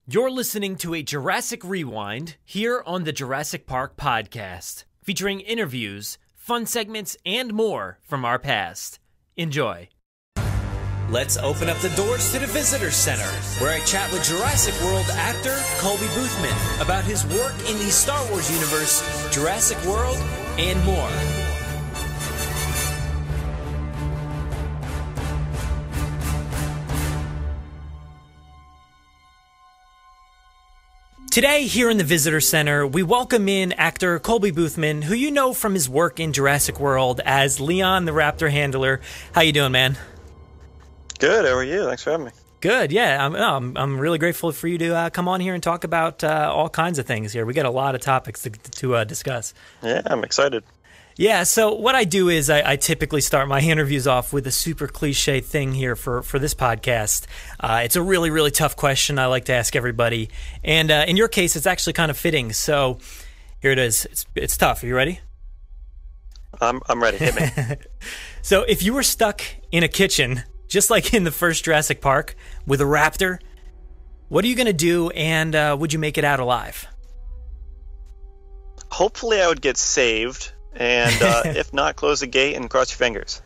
You're listening to a Jurassic Rewind here on the Jurassic Park Podcast, featuring interviews, fun segments, and more from our past. Enjoy. Let's open up the doors to the Visitor Center, where I chat with Jurassic World actor Colby Boothman about his work in the Star Wars universe, Jurassic World, and more. Today, here in the Visitor Center, we welcome in actor Colby Boothman, who you know from his work in Jurassic World as Leon the Raptor Handler. How you doing, man? Good. How are you? Thanks for having me. Good. Yeah, I'm really grateful for you to come on here and talk about all kinds of things here. We got a lot of topics to discuss. Yeah, I'm excited. Yeah, so what I do is I typically start my interviews off with a super cliche thing here for this podcast. It's a really, really tough question I like to ask everybody. And in your case, it's actually kind of fitting. So here it is. It's tough. Are you ready? I'm ready. Hit me. So if you were stuck in a kitchen, just like in the first Jurassic Park, with a raptor, what are you going to do, and would you make it out alive? Hopefully I would get saved. And if not, close the gate and cross your fingers.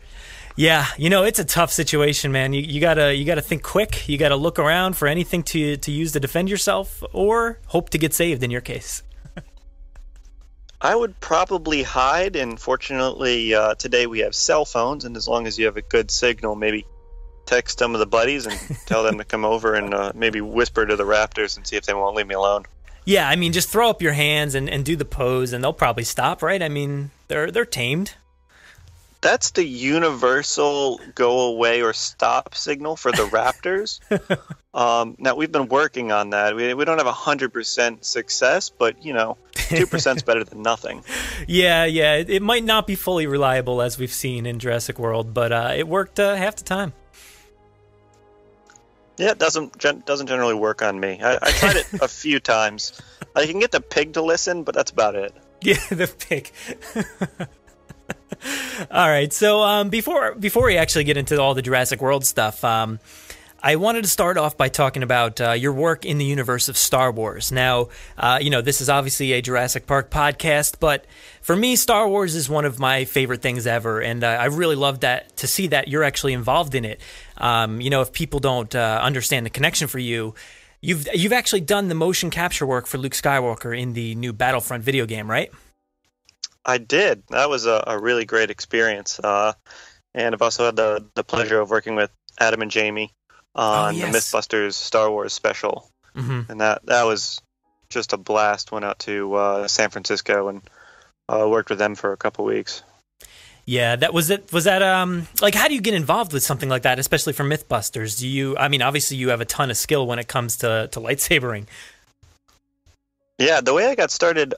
Yeah, you know, it's a tough situation, man. You gotta think quick. You gotta look around for anything to use to defend yourself, or hope to get saved in your case. I would probably hide, and fortunately today we have cell phones, and as long as you have a good signal, maybe text some of the buddies and tell them to come over and maybe whisper to the raptors and see if they won't leave me alone. Yeah, I mean, just throw up your hands and do the pose, and they'll probably stop, right? I mean, they're tamed. That's the universal go away or stop signal for the raptors. Now, we've been working on that. We don't have 100% success, but, 2% is better than nothing. Yeah, it might not be fully reliable, as we've seen in Jurassic World, but it worked half the time. Yeah, it doesn't generally work on me. I tried it a few times. I can get the pig to listen, but that's about it. Yeah, the pig. All right, so before we actually get into all the Jurassic World stuff, I wanted to start off by talking about your work in the universe of Star Wars. Now, this is obviously a Jurassic Park podcast, but for me, Star Wars is one of my favorite things ever, and I really love to see that you're actually involved in it. If people don't understand the connection for you, you've actually done the motion capture work for Luke Skywalker in the new Battlefront video game, right? I did. That was a really great experience, and I've also had the pleasure of working with Adam and Jamie on the Mythbusters Star Wars special, and that was just a blast. Went out to San Francisco and worked with them for a couple weeks. Yeah, that was it. Was that like, how do you get involved with something like that, especially for Mythbusters? Obviously you have a ton of skill when it comes to lightsabering. Yeah, the way I got started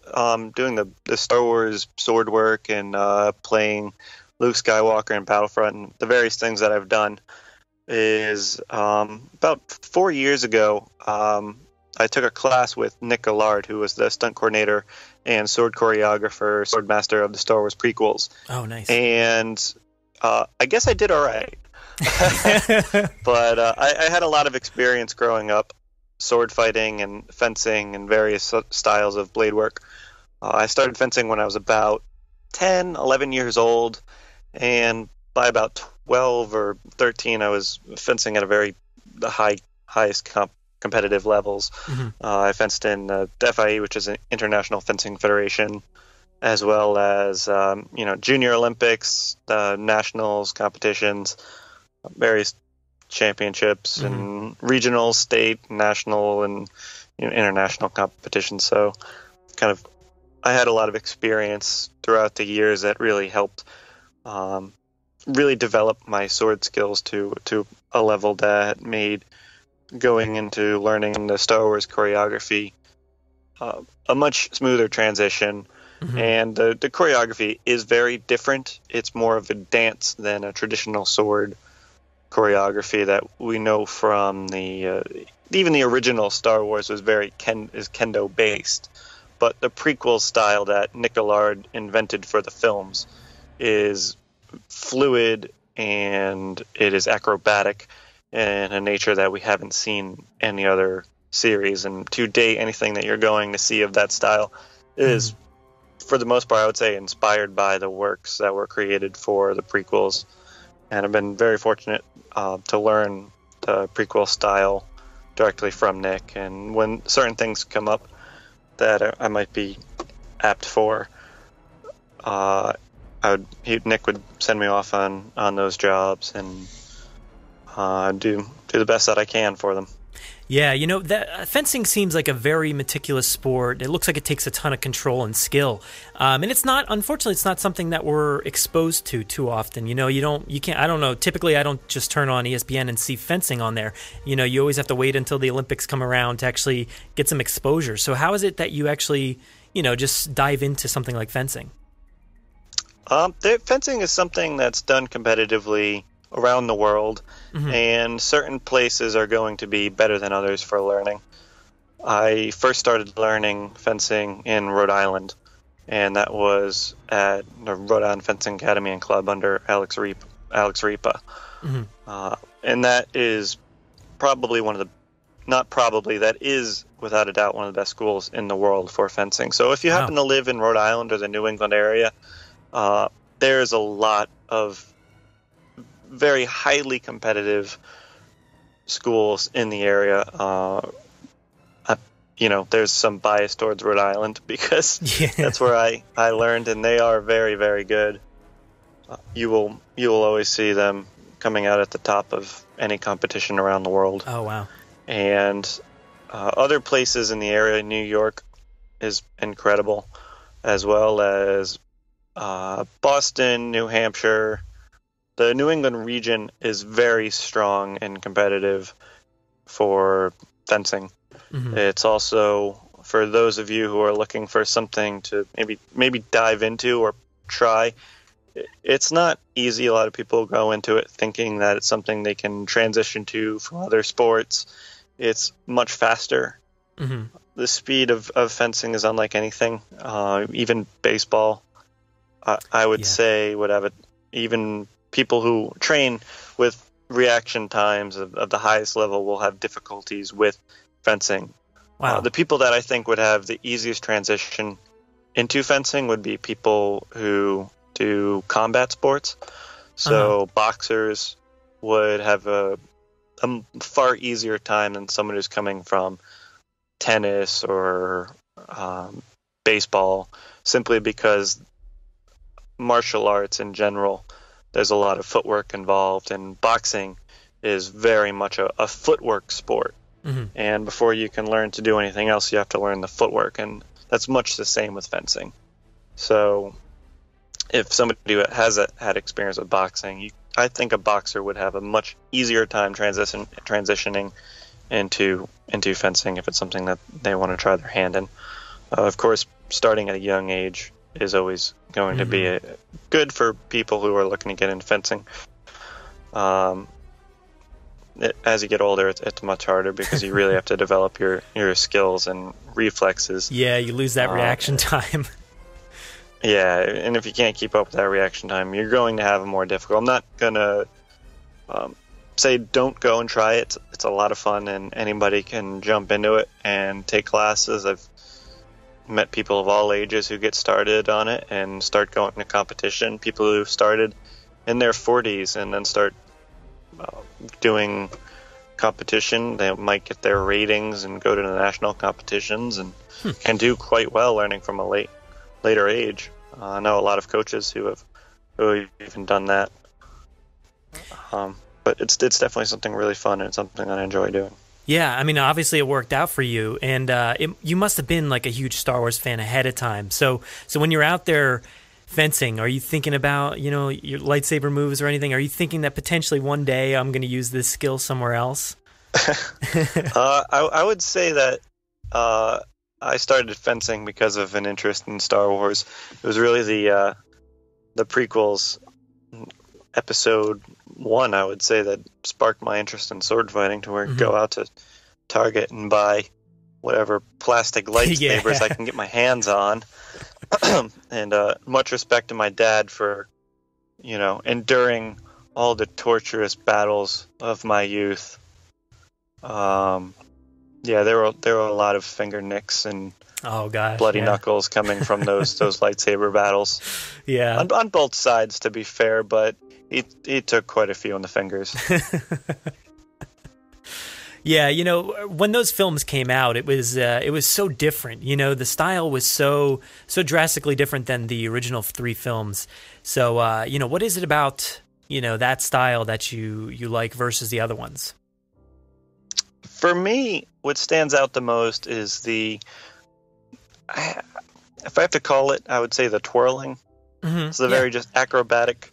doing the Star Wars sword work and playing Luke Skywalker in Battlefront and the various things that I've done is about 4 years ago. I took a class with Nick Gillard, who was the stunt coordinator and sword choreographer, sword master of the Star Wars prequels. Oh, nice. And I guess I did all right. But I had a lot of experience growing up, sword fighting and fencing and various styles of blade work. I started fencing when I was about 10, 11 years old, and by about 12 or 13, I was fencing at the highest competitive levels. I fenced in the FIE, which is an International Fencing Federation, as well as Junior Olympics, nationals, competitions, various championships, and regional, state, national, and international competitions. So, I had a lot of experience throughout the years that really helped really develop my sword skills to a level that made going into learning the Star Wars choreography a much smoother transition. And the choreography is very different. It's more of a dance than a traditional sword choreography that we know from even the original Star Wars was is kendo based, but the prequel style that Nick Gillard invented for the films is fluid and it is acrobatic in a nature that we haven't seen any other series, and to date, anything that you're going to see of that style is, for the most part, I would say, inspired by the works that were created for the prequels. And I've been very fortunate to learn the prequel style directly from Nick. And when certain things come up that I might be apt for, Nick would send me off on those jobs, and do the best that I can for them. Yeah, that fencing seems like a very meticulous sport. It looks like it takes a ton of control and skill, and unfortunately, it's not something that we're exposed to too often. You can't. I don't know. Typically, I don't just turn on ESPN and see fencing on there. You always have to wait until the Olympics come around to actually get some exposure. So, how is it that you actually, just dive into something like fencing? Fencing is something that's done competitively around the world, and certain places are going to be better than others for learning. I first started learning fencing in Rhode Island, and that was at the Rhode Island Fencing Academy and Club under Alex Ripa. And that is probably that is without a doubt one of the best schools in the world for fencing. So if you happen to live in Rhode Island or the New England area, there's a lot of very highly competitive schools in the area. There's some bias towards Rhode Island because that's where I learned, and they are very, very good. You will always see them coming out at the top of any competition around the world. Oh, wow. And other places in the area, New York is incredible, as well as Boston, New Hampshire. The New England region is very strong and competitive for fencing. It's also, for those of you who are looking for something to maybe dive into or try, it's not easy. A lot of people go into it thinking that it's something they can transition to from other sports. It's much faster. The speed of fencing is unlike anything. Even baseball, I would say, would have even people who train with reaction times of the highest level will have difficulties with fencing. Wow. The people that I think would have the easiest transition into fencing would be people who do combat sports. So boxers would have a far easier time than someone who's coming from tennis or baseball, simply because martial arts in general, there's a lot of footwork involved, and boxing is very much a footwork sport. And before you can learn to do anything else, you have to learn the footwork, and that's much the same with fencing. So if somebody has had experience with boxing, I think a boxer would have a much easier time transitioning into fencing if it's something that they want to try their hand in. Of course, starting at a young age is always going to be good for people who are looking to get into fencing. As you get older, it's much harder because you really have to develop your skills and reflexes. Yeah, you lose that reaction time. Yeah, and if you can't keep up with that reaction time, you're going to have it more difficult. I'm not going to say don't go and try it. It's a lot of fun, and anybody can jump into it and take classes. I've met people of all ages who get started on it and start going to competition. People who started in their 40s and then start doing competition. They might get their ratings and go to the national competitions and can do quite well learning from a later age. I know a lot of coaches who have even done that. But it's definitely something really fun, and it's something that I enjoy doing. Yeah, I mean, obviously it worked out for you, and you must have been like a huge Star Wars fan ahead of time. So when you're out there fencing, are you thinking about, your lightsaber moves or anything? Are you thinking that potentially one day I'm going to use this skill somewhere else? I would say that I started fencing because of an interest in Star Wars. It was really the prequels, Episode 1, I would say, that sparked my interest in sword fighting, to where I go out to Target and buy whatever plastic lightsabers I can get my hands on. And much respect to my dad for, enduring all the torturous battles of my youth. Yeah, there were a lot of finger nicks and Oh gosh, bloody yeah. knuckles coming from those lightsaber battles. Yeah. On both sides, to be fair, but he took quite a few on the fingers. Yeah, when those films came out, it was so different. The style was so drastically different than the original 3 films. So, what is it about that style that you like versus the other ones? For me, what stands out the most is if I have to call it, I would say the twirling. Mm-hmm. It's the very just acrobatic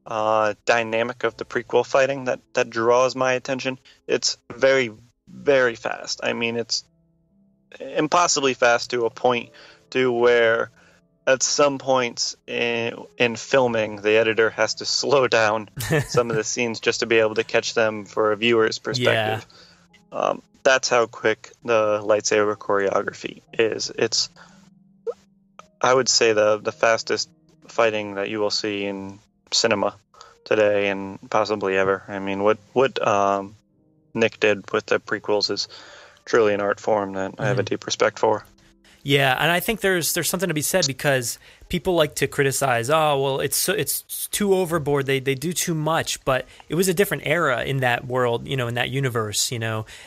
dynamic of the prequel fighting that draws my attention. It's very, very fast. I mean, it's impossibly fast to a point to where at some points in filming, the editor has to slow down some of the scenes just to be able to catch them for a viewer's perspective. Yeah. That's how quick the lightsaber choreography is. It's, I would say, the fastest fighting that you will see in cinema today and possibly ever. I mean, what Nick did with the prequels is truly an art form that I have a deep respect for. Yeah, and I think there's something to be said because people like to criticize, oh, well, it's too overboard, they do too much, but it was a different era in that world, in that universe,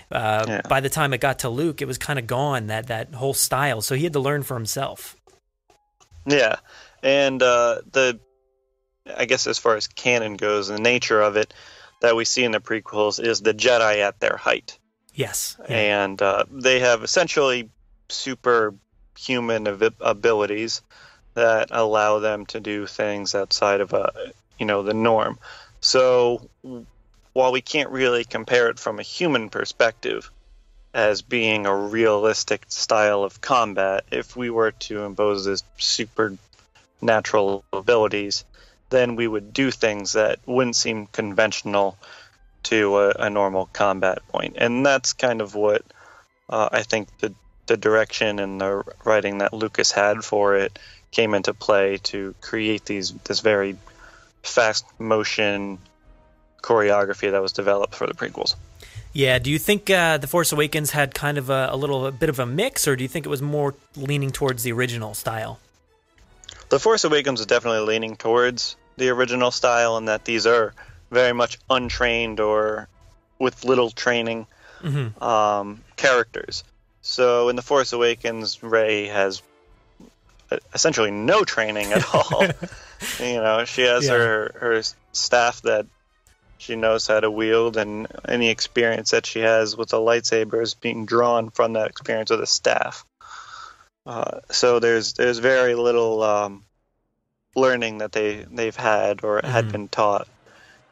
By the time it got to Luke, it was kind of gone, that whole style, so he had to learn for himself. Yeah, and I guess as far as canon goes, the nature of it that we see in the prequels is the Jedi at their height. Yes. Yeah. And they have essentially superhuman abilities that allow them to do things outside of the norm. So while we can't really compare it from a human perspective as being a realistic style of combat, if we were to impose this supernatural abilities, then we would do things that wouldn't seem conventional to a normal combat point. And that's kind of what I think the direction and the writing that Lucas had for it came into play to create this very fast motion choreography that was developed for the prequels. Yeah, do you think The Force Awakens had kind of a bit of a mix, or do you think it was more leaning towards the original style? The Force Awakens is definitely leaning towards the original style, in that these are very much untrained or with little training characters. So in The Force Awakens, Rey has essentially no training at all. She has her staff that she knows how to wield, and any experience that she has with a lightsaber is being drawn from that experience with a staff. So there's very little learning that they've had or had been taught,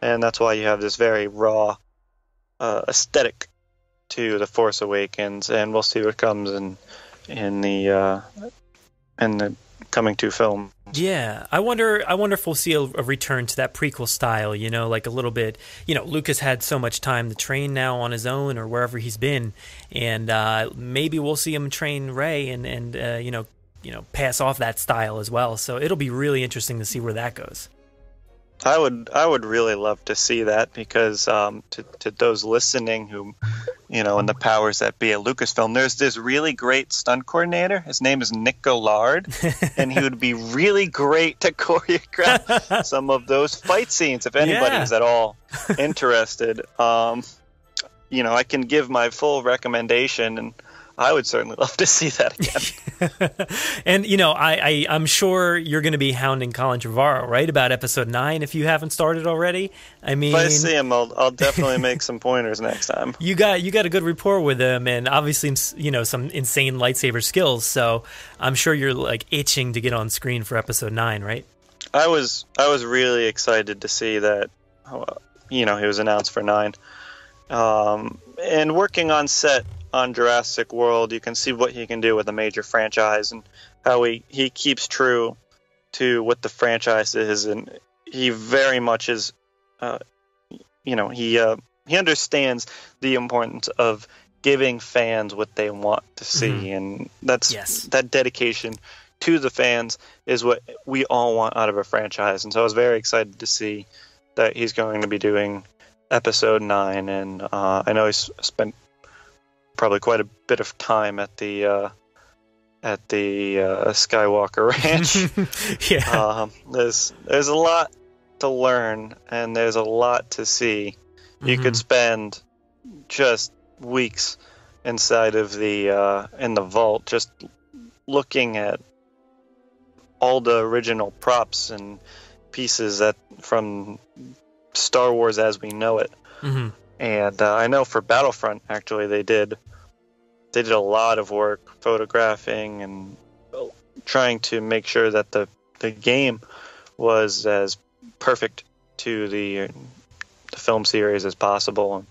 and that's why you have this very raw aesthetic to The Force Awakens, and we'll see what comes in the coming 2 films. Yeah, I wonder if we'll see a return to that prequel style, like a little bit. Lucas had so much time to train now on his own or wherever he's been, and maybe we'll see him train Rey and pass off that style as well. So it'll be really interesting to see where that goes. I would really love to see that, because to those listening who, in the powers that be at Lucasfilm, there's this really great stunt coordinator. His name is Nick Gollard, and he would be really great to choreograph some of those fight scenes. If anybody is at all interested, I can give my full recommendation, and I would certainly love to see that again. And, I'm sure you're going to be hounding Colin Trevorrow, right, about Episode 9 if you haven't started already. I mean, if I see him, I'll definitely make some pointers next time. You got a good rapport with him, and obviously, some insane lightsaber skills, so I'm sure you're, itching to get on screen for Episode 9, right? I was really excited to see that, he was announced for 9. And working on set on Jurassic World, you can see what he can do with a major franchise and how he keeps true to what the franchise is, and he very much is, he understands the importance of giving fans what they want to see, and that dedication to the fans is what we all want out of a franchise. And so I was very excited to see that he's going to be doing Episode 9, and I know he's spent probably quite a bit of time at the Skywalker Ranch. Yeah. There's a lot to learn, and there's a lot to see. You could spend just weeks inside of the in the vault, just looking at all the original props and pieces from Star Wars as we know it. And I know for Battlefront, actually, they did a lot of work photographing and trying to make sure that the game was as perfect to the film series as possible.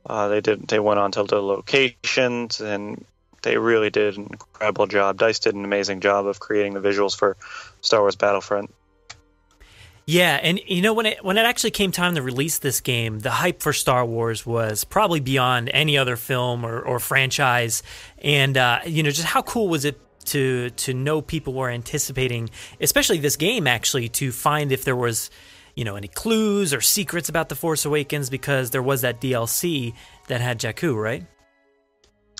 And they went on to the locations, and they really did an incredible job. DICE did an amazing job of creating the visuals for Star Wars Battlefront. Yeah, and you know, when it actually came time to release this game, the hype for Star Wars was probably beyond any other film or franchise. And you know, just how cool was it to know people were anticipating, especially this game, actually, to find if there was, you know, any clues or secrets about The Force Awakens, because there was that DLC that had Jakku, right?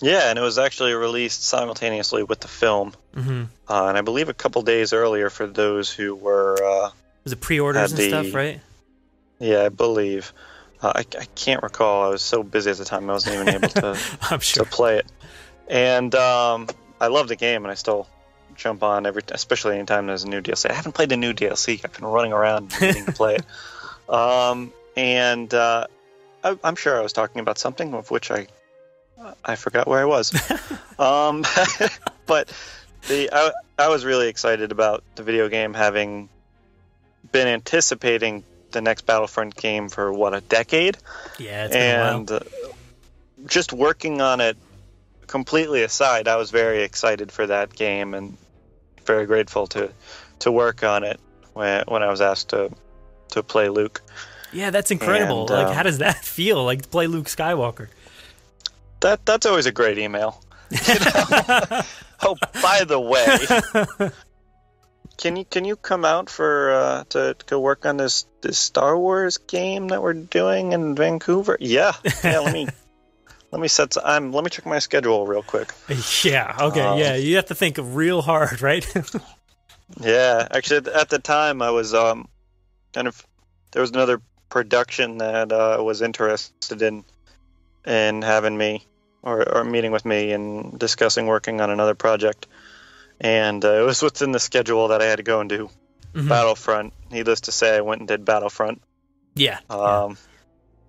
Yeah, and it was actually released simultaneously with the film. And I believe a couple days earlier for those who were... was it pre-orders and stuff, right? Yeah, I believe. I can't recall. I was so busy at the time I wasn't even able to, I'm sure. to play it. And I love the game, and I still jump on especially anytime there's a new DLC. I haven't played the new DLC. I've been running around needing to play it. And I'm sure I was talking about something of which I forgot where I was. But I was really excited about the video game, having been anticipating the next Battlefront game for a decade. Yeah, it's been a while. Just working on it completely aside, I was very excited for that game and very grateful to work on it when I was asked to play Luke. Yeah, that's incredible. And, like, how does that feel, like, to play Luke Skywalker? That's always a great email. You know? Oh, by the way, can you come out for to go work on this Star Wars game that we're doing in Vancouver? Yeah. Let me let me check my schedule real quick. Yeah. Okay. Yeah, you have to think real hard, right? Yeah. Actually, at the time, I was there was another production that was interested in having me or meeting with me and discussing working on another project. And it was within the schedule that I had to go and do Battlefront. Needless to say, I went and did Battlefront. Yeah.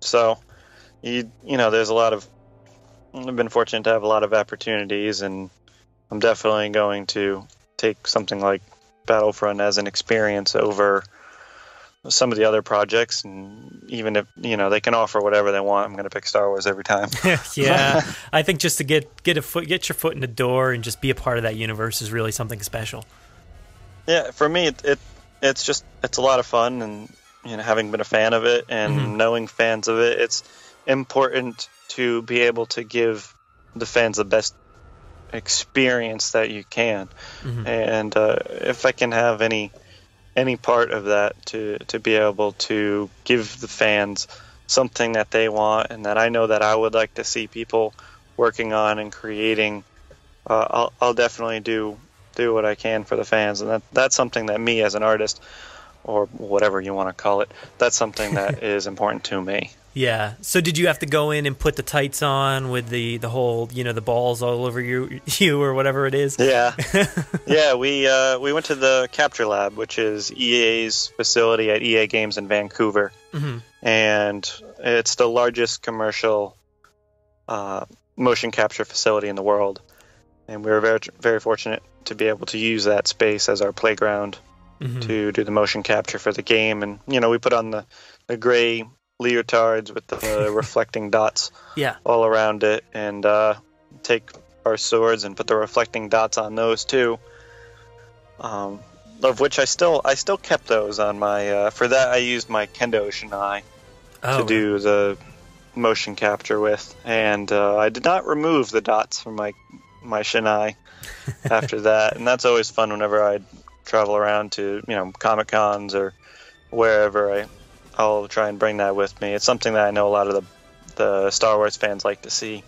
So, you know, there's a lot of... I've been fortunate to have a lot of opportunities, and I'm definitely going to take something like Battlefront as an experience over some of the other projects. And even if, you know, they can offer whatever they want, I'm going to pick Star Wars every time. Yeah, I think just to get your foot in the door and just be a part of that universe is really something special. Yeah, for me, it's a lot of fun, and you know, having been a fan of it and knowing fans of it, it's important to be able to give the fans the best experience that you can. And if I can have any part of that to be able to give the fans something that they want and that I know that I would like to see people working on and creating, I'll definitely do what I can for the fans. And that's something that me as an artist, or whatever you want to call it, that's something that is important to me. Yeah. So did you have to go in and put the tights on with the whole, you know, the balls all over you or whatever it is? Yeah. Yeah, we went to the Capture Lab, which is EA's facility at EA Games in Vancouver. And it's the largest commercial motion capture facility in the world. And we were very, very fortunate to be able to use that space as our playground to do the motion capture for the game. And, you know, we put on the gray leotards with the reflecting dots all around it, and take our swords and put the reflecting dots on those too. Of which I still kept those on my for that I used my Kendo Shinai to do the motion capture with, and I did not remove the dots from my Shinai after that. And that's always fun whenever I travel around to, you know, Comic Cons or wherever. I'll try and bring that with me. It's something that I know a lot of the Star Wars fans like to see.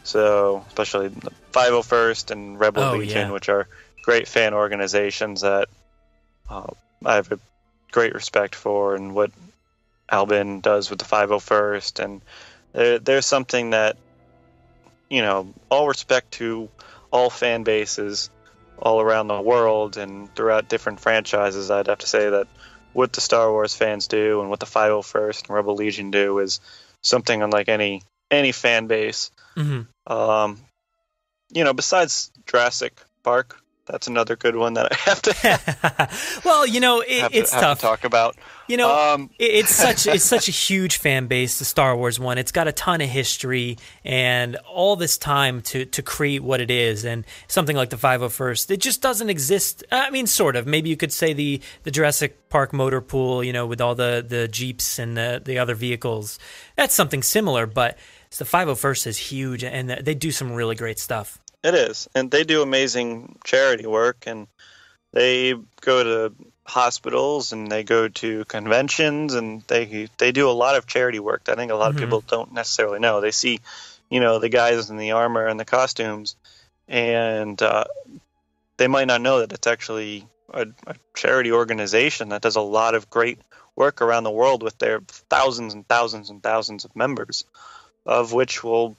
So especially the 501st and Rebel Legion, yeah. which are great fan organizations that I have a great respect for, and what Albin does with the 501st. And there's something that, all respect to all fan bases all around the world and throughout different franchises, I'd have to say that what the Star Wars fans do and what the 501st and Rebel Legion do is something unlike any fan base. Mm-hmm. Besides Jurassic Park, that's another good one that I have to well, it's tough to talk about. It's such a huge fan base, the Star Wars one. It's got a ton of history and all this time to create what it is. And something like the 501st, it just doesn't exist. I mean, sort of. Maybe you could say the Jurassic Park motor pool, with all the Jeeps and the other vehicles. That's something similar, but the 501st is huge, and they do some really great stuff. It is, and they do amazing charity work, and they go to hospitals and they go to conventions, and they do a lot of charity work that I think a lot of people don't necessarily know. They see, the guys in the armor and the costumes, and they might not know that it's actually a charity organization that does a lot of great work around the world with their thousands and thousands and thousands of members, of which all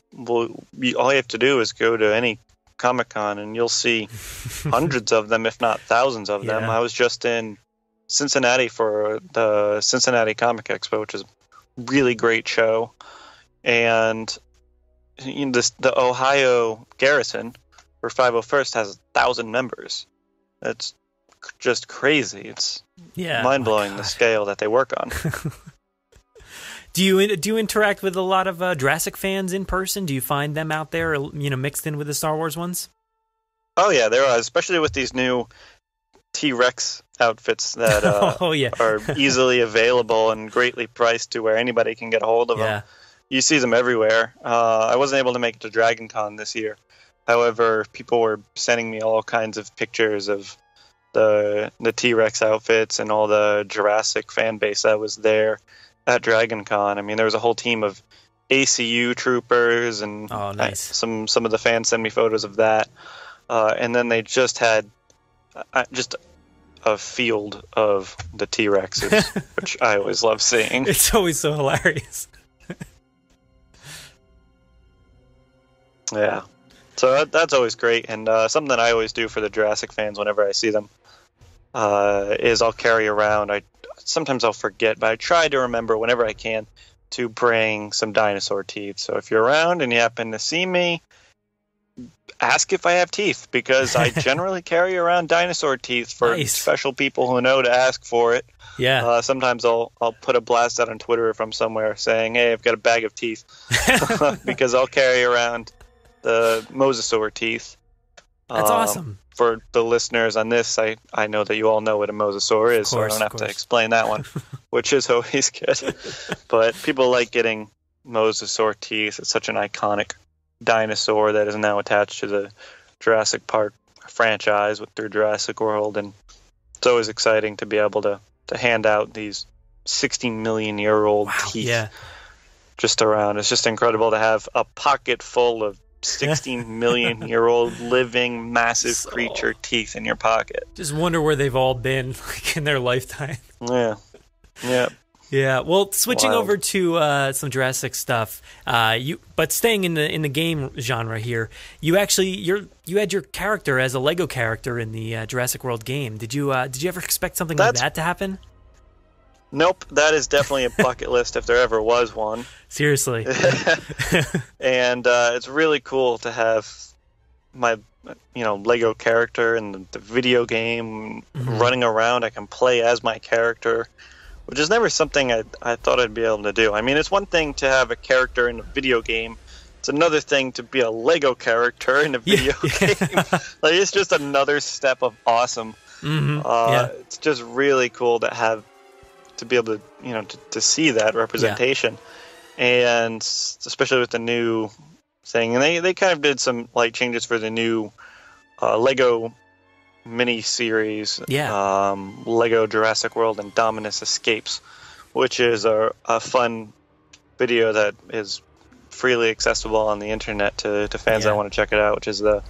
you have to do is go to any Comic-Con and you'll see hundreds of them, if not thousands of them. I was just in Cincinnati for the Cincinnati Comic Expo, which is a really great show. And the Ohio Garrison for 501st has 1,000 members. That's just crazy. It's mind-blowing, the scale that they work on. Do you interact with a lot of Jurassic fans in person? Do you find them out there, mixed in with the Star Wars ones? Oh yeah, there are, especially with these new T-Rex outfits that are easily available and greatly priced to where anybody can get a hold of them. You see them everywhere. I wasn't able to make it to Dragon Con this year. However, people were sending me all kinds of pictures of the T-Rex outfits and all the Jurassic fan base that was there at Dragon Con. I mean, there was a whole team of ACU troopers, and nice. Some of the fans sent me photos of that. And then they just had just a field of the T-Rexes, which I always love seeing. It's always so hilarious. Yeah. So that's always great. And something that I always do for the Jurassic fans whenever I see them is I'll carry around, sometimes I'll forget, but I try to remember whenever I can to bring some dinosaur teeth. So if you're around and you happen to see me, ask if I have teeth, because I generally carry around dinosaur teeth for special people who know to ask for it. Yeah. Sometimes I'll put a blast out on Twitter from somewhere saying, "Hey, I've got a bag of teeth," because I'll carry around the mosasaur teeth. That's awesome. For the listeners on this, I know that you all know what a mosasaur is, so I don't have to explain that one, which is always good. But people like getting mosasaur teeth. It's such an iconic dinosaur that is now attached to the Jurassic Park franchise through Jurassic World, and it's always exciting to be able to hand out these 60-million-year-old teeth just around. It's just incredible to have a pocket full of 60-million-year-old living massive creature teeth in your pocket. Just wonder where they've all been in their lifetime. Yeah. Well, switching over to some Jurassic stuff, but staying in the game genre here, you had your character as a Lego character in the Jurassic World game. Did you ever expect something like that to happen? Nope, that is definitely a bucket list if there ever was one. Seriously. And it's really cool to have my Lego character in the video game running around. I can play as my character, which is never something I thought I'd be able to do. I mean, it's one thing to have a character in a video game. It's another thing to be a Lego character in a video game. Like, it's just another step of awesome. It's just really cool to be able to, to see that representation. And especially with the new thing. And they kind of did some light changes for the new Lego mini-series, Lego Jurassic World and Dominus Escapes, which is a fun video that is freely accessible on the internet to fans that want to check it out, which is the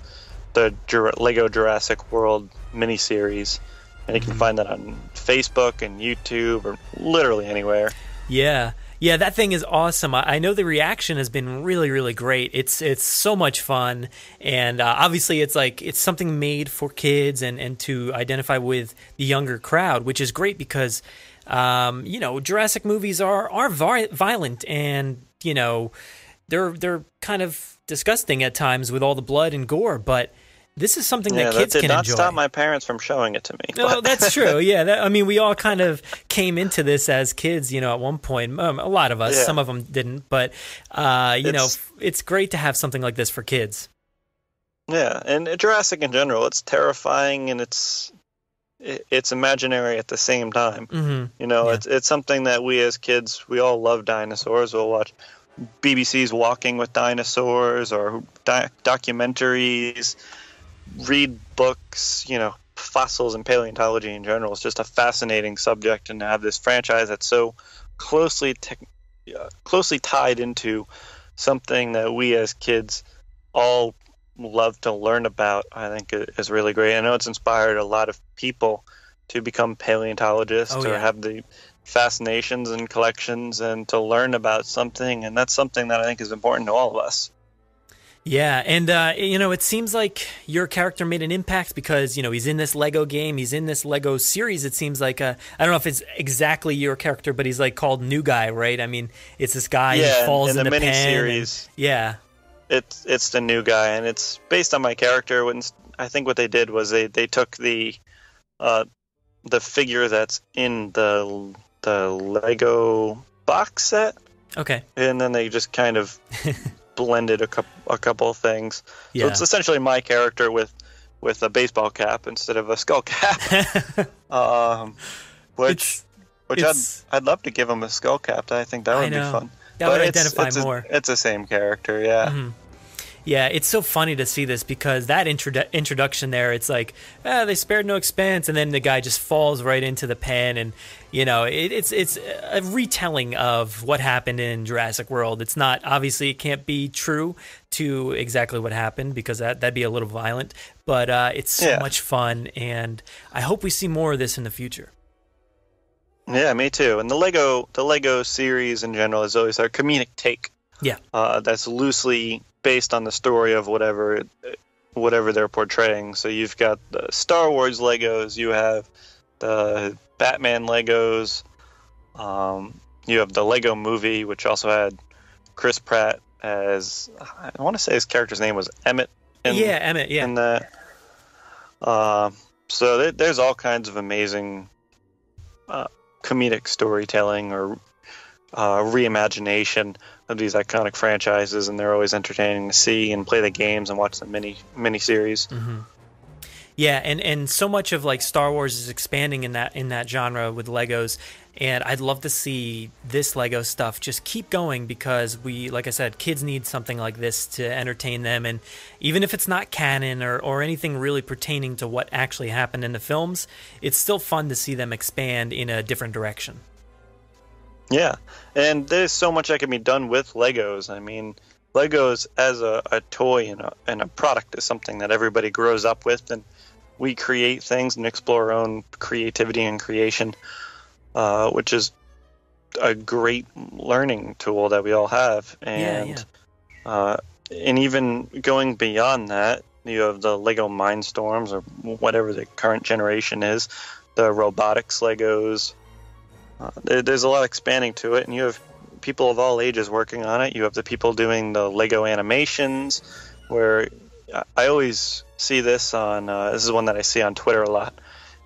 Lego Jurassic World miniseries. And you can find that on Facebook and YouTube or literally anywhere. Yeah, that thing is awesome. I know the reaction has been really, really great. It's so much fun, and obviously it's something made for kids and to identify with the younger crowd, which is great because Jurassic movies are violent, and they're kind of disgusting at times with all the blood and gore, but this is something that kids can enjoy. That did not stop my parents from showing it to me. No, that's true. Yeah, we all kind of came into this as kids, at one point. A lot of us, some of them didn't, but it's great to have something like this for kids. Yeah, and Jurassic in general, it's terrifying and it's imaginary at the same time. Mm-hmm. It's something that we as kids, we all love dinosaurs. We'll watch BBC's Walking with Dinosaurs or documentaries, read books, fossils and paleontology in general is just a fascinating subject, and to have this franchise that's so closely tied into something that we as kids all love to learn about, I think is really great. I know it's inspired a lot of people to become paleontologists or have the fascinations and collections and to learn about something, and that's something that I think is important to all of us. Yeah, and it seems like your character made an impact because he's in this Lego game, he's in this Lego series. It seems like I don't know if it's exactly your character, but he's like called New Guy, right? I mean, it's this guy who falls in the pen. Miniseries. Yeah, it's the New Guy, and it's based on my character. I think what they did was they took the figure that's in the Lego box set, okay, and then they just kind of blended a couple of things. So it's essentially my character with a baseball cap instead of a skull cap. Which I'd love to give him a skull cap. I think that would be fun. That would identify more. It's the same character, yeah. Mm-hmm. Yeah, it's so funny to see this because that introduction there, it's like, they spared no expense, and then the guy just falls right into the pen, and it's a retelling of what happened in Jurassic World. It's not, obviously it can't be true to exactly what happened because that'd be a little violent, but it's so much fun, and I hope we see more of this in the future. Yeah, me too. And the Lego series in general is always a comedic take. Yeah, that's loosely based on the story of whatever they're portraying. So you've got the Star Wars Legos, you have the Batman Legos, you have the Lego Movie, which also had Chris Pratt as, I want to say his character's name was Emmett. Emmett. Yeah. In that. So there's all kinds of amazing comedic storytelling or reimagination of these iconic franchises, and they're always entertaining to see and play the games and watch the mini series. Mm-hmm. Yeah, and so much of like Star Wars is expanding in that genre with Legos, and I'd love to see this Lego stuff just keep going because like I said, kids need something like this to entertain them, and even if it's not canon or anything really pertaining to what actually happened in the films, it's still fun to see them expand in a different direction. Yeah, and there's so much that can be done with Legos. I mean, Legos as a toy and a product is something that everybody grows up with, and we create things and explore our own creativity and creation, which is a great learning tool that we all have. And and even going beyond that, you have the Lego Mindstorms or whatever the current generation is, the robotics Legos. There's a lot expanding to it, and you have people of all ages working on it. You have the people doing the Lego animations, where I always see this on, this is one that I see on Twitter a lot,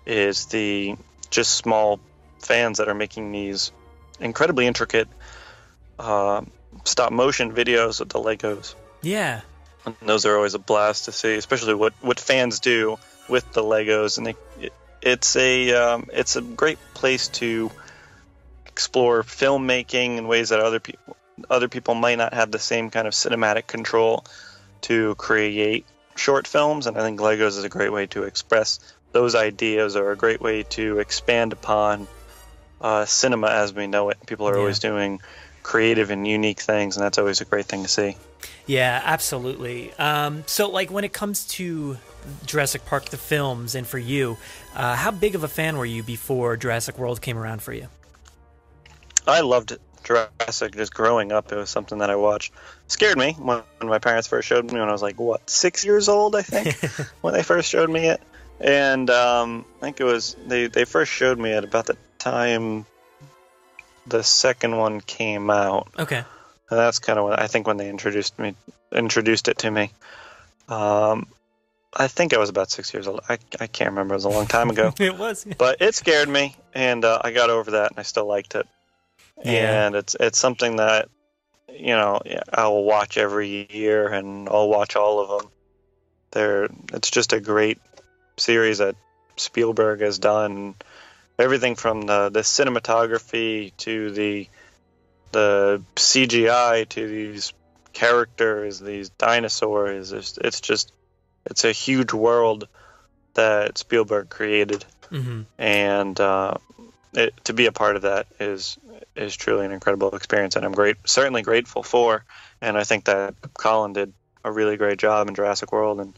is the just small fans that are making these incredibly intricate stop motion videos of the Legos. Yeah. And those are always a blast to see, especially what fans do with the Legos. And it's a great place to explore filmmaking in ways that other people might not have the same kind of cinematic control to create short films, and I think Legos is a great way to express those ideas, or a great way to expand upon cinema as we know it. People are always doing creative and unique things, and that's always a great thing to see. Yeah, absolutely. So, like, when it comes to Jurassic Park, the films, and for you, how big of a fan were you before Jurassic World came around for you? I loved Jurassic just growing up. It was something that I watched. Scared me when my parents first showed me when I was like, 6 years old, I think, when they first showed me it. And I think it was, they first showed me it about the time the second one came out. Okay. And that's kind of when they introduced it to me. I think I was about 6 years old. I can't remember. It was a long time ago. It was. But it scared me, and I got over that, and I still liked it. Yeah. And it's something that, I'll watch every year, and I'll watch all of them. It's just a great series that Spielberg has done. Everything from the cinematography to the CGI to these characters, these dinosaurs. It's a huge world that Spielberg created, and to be a part of that is truly an incredible experience, and I'm certainly grateful for. And I think that Colin did a really great job in Jurassic World, and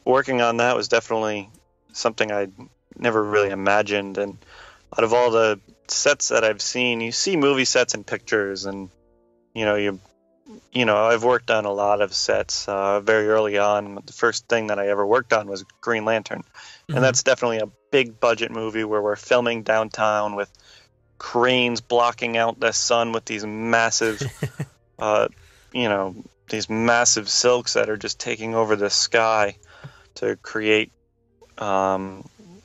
working on that was definitely something I never really imagined. And out of all the sets that I've seen, you see movie sets and pictures, and I've worked on a lot of sets very early on. The first thing that I ever worked on was Green Lantern, and that's definitely a big budget movie where we're filming downtown with cranes blocking out the sun with these massive these massive silks that are just taking over the sky to create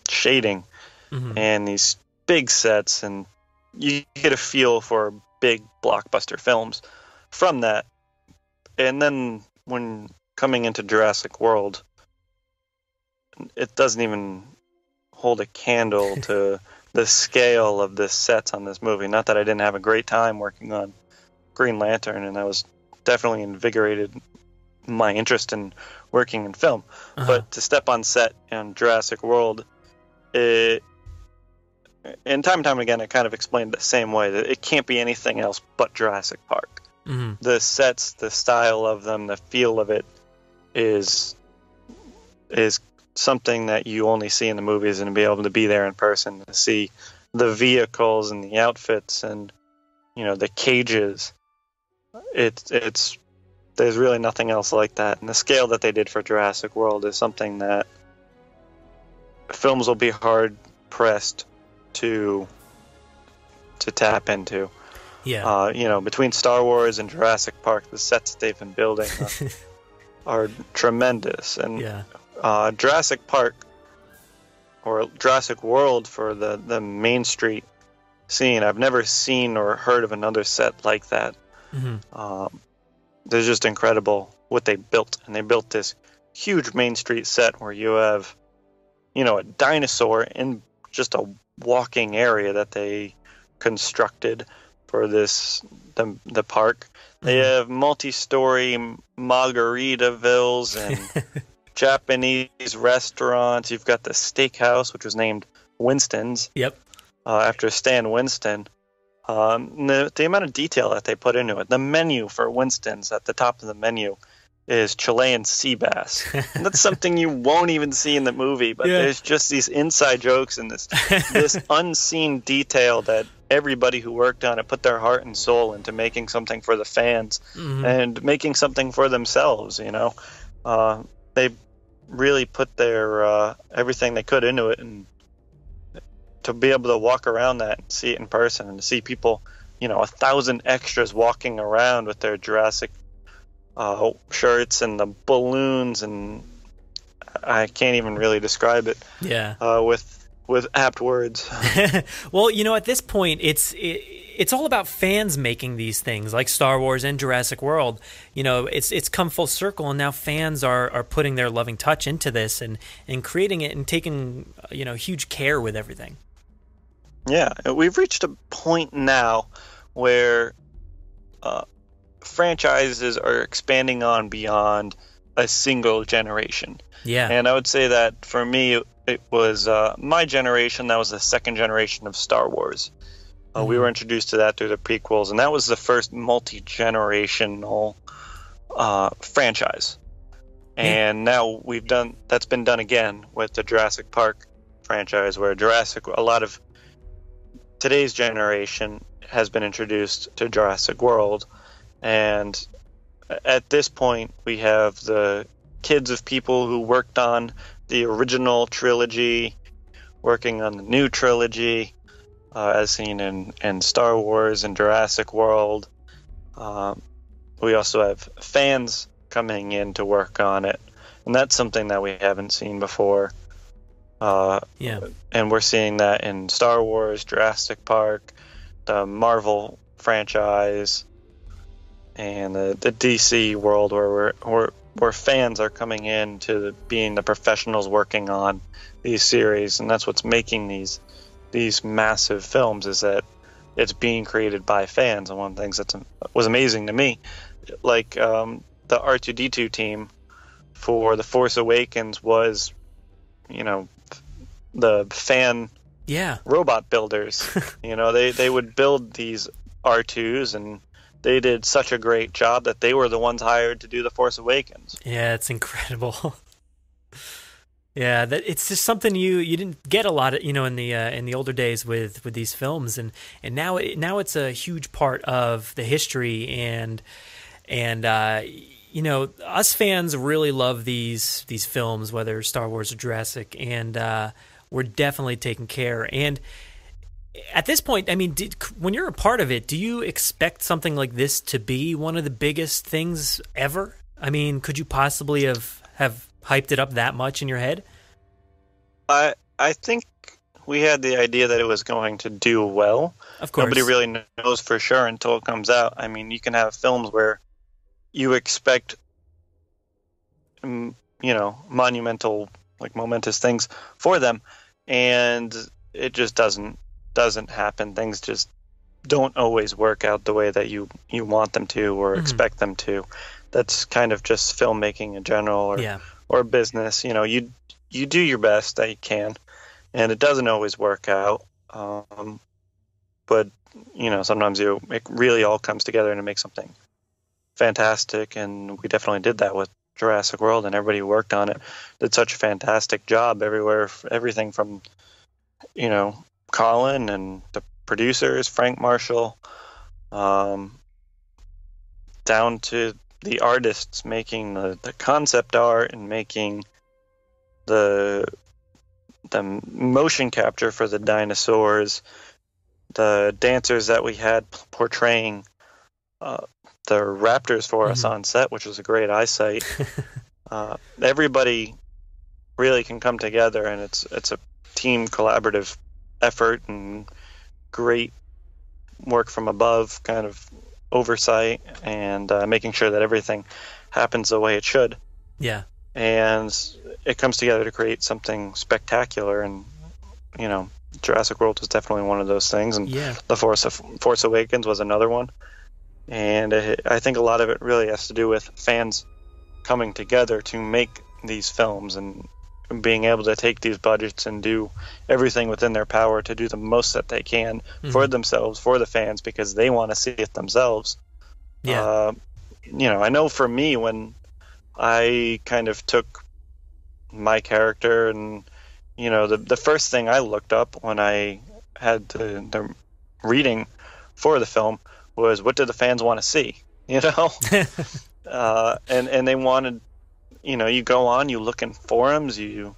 shading, and these big sets, and you get a feel for big blockbuster films from that. And then when coming into Jurassic World, it doesn't even hold a candle to the scale of the sets on this movie. Not that I didn't have a great time working on Green Lantern, and that was definitely invigorated my interest in working in film. But to step on set in Jurassic World, and time and time again, I kind of explained the same way, that it can't be anything else but Jurassic Park. The sets, the style of them, the feel of it is something that you only see in the movies, and to be able to be there in person, to see the vehicles and the outfits and the cages, it's there's really nothing else like that. And the scale that they did for Jurassic World is something that films will be hard pressed to tap into. Yeah. Between Star Wars and Jurassic Park, the sets they've been building are tremendous. And Jurassic Park, or Jurassic World for the Main Street scene, I've never seen or heard of another set like that. They're just incredible what they built. And they built this huge Main Street set where you have, a dinosaur in just a walking area that they constructed for the park. They have multi-story Margaritavilles and Japanese restaurants. You've got the steakhouse, which was named Winston's. Yep. After Stan Winston. The amount of detail that they put into it. The menu for Winston's, at the top of the menu, is Chilean sea bass. And that's something you won't even see in the movie, but there's just these inside jokes and this unseen detail that everybody who worked on it put their heart and soul into making something for the fans and making something for themselves. They really put their everything they could into it, and to be able to walk around that and see it in person, and to see people, 1,000 extras walking around with their Jurassic shirts and the balloons, and I can't even really describe it. With apt words. Well, at this point, it's all about fans making these things, like Star Wars and Jurassic World. It's come full circle, and now fans are putting their loving touch into this and creating it and taking huge care with everything. Yeah, we've reached a point now where franchises are expanding on beyond a single generation. Yeah. And I would say that for me, it was my generation. That was the second generation of Star Wars. We were introduced to that through the prequels, and that was the first multi-generational franchise. And now that's been done again with the Jurassic Park franchise, where a lot of today's generation has been introduced to Jurassic World. And at this point, we have the kids of people who worked on the original trilogy working on the new trilogy, as seen in Star Wars and Jurassic World. We also have fans coming in to work on it, and that's something that we haven't seen before. And we're seeing that in Star Wars, Jurassic Park, the Marvel franchise, and the DC world, where fans are coming in to being the professionals working on these series. And that's what's making these massive films, is that it's being created by fans. And one of the things that was amazing to me, like the R2-D2 team for The Force Awakens was, the fan robot builders. They would build these R2s, and they did such a great job that they were the ones hired to do The Force Awakens. Yeah, it's incredible. Yeah, that it's just something you didn't get a lot of, in the older days with these films, and now it's a huge part of the history, and us fans really love these films, whether Star Wars or Jurassic, and we're definitely taking care. And at this point, I mean, when you're a part of it, do you expect something like this to be one of the biggest things ever? I mean, could you possibly have hyped it up that much in your head? I think we had the idea that it was going to do well. Of course. Nobody really knows for sure until it comes out. I mean, you can have films where you expect, monumental, momentous things for them, and it just doesn't happen. Things just don't always work out the way that you want them to or expect them to. That's kind of just filmmaking in general, or business. You do your best that you can, and it doesn't always work out. But sometimes it really all comes together and it makes something fantastic. And we definitely did that with Jurassic World, and everybody who worked on it did such a fantastic job everywhere. Everything from Colin and the producers, Frank Marshall, down to the artists making the concept art and making the motion capture for the dinosaurs, the dancers that we had portraying the raptors for us on set, which was a great eyesight. Everybody really can come together, and it's a team collaborative effort and great work from above, kind of oversight, and making sure that everything happens the way it should. Yeah. And it comes together to create something spectacular. And Jurassic World was definitely one of those things, and The Force Awakens was another one. And I think a lot of it really has to do with fans coming together to make these films, and being able to take these budgets and do everything within their power to do the most that they can for themselves, for the fans, because they want to see it themselves. I know for me, when I kind of took my character, and the first thing I looked up when I had the reading for the film was, what do the fans want to see? And they wanted, you go on, you look in forums, you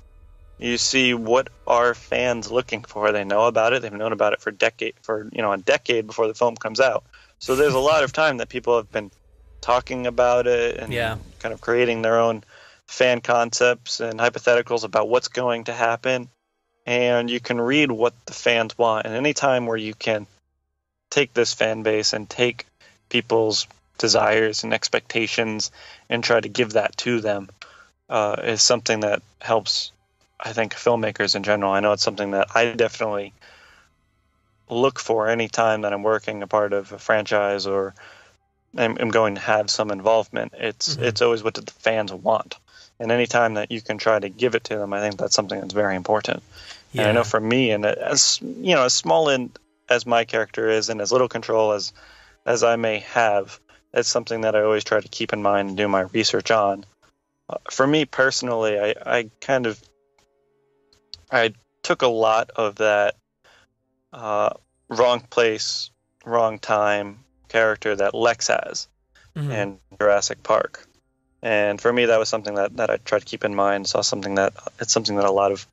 see what are fans looking for. They know about it. They've known about it for a decade before the film comes out. So there's a lot of time that people have been talking about it and kind of creating their own fan concepts and hypotheticals about what's going to happen. And you can read what the fans want. And any time where you can take this fan base and take people's desires and expectations and try to give that to them is something that helps, I think, filmmakers in general. I know it's something that I definitely look for any time that I'm working a part of a franchise or I'm going to have some involvement. It's always, what do the fans want? And any time that you can try to give it to them, I think that's something that's very important. Yeah. And I know for me, and as small as my character is and as little control as I may have. It's something that I always try to keep in mind and do my research on. For me personally, I took a lot of that wrong place, wrong time character that Lex has in Jurassic Park. And for me, that was something that I tried to keep in mind. It's something that a lot of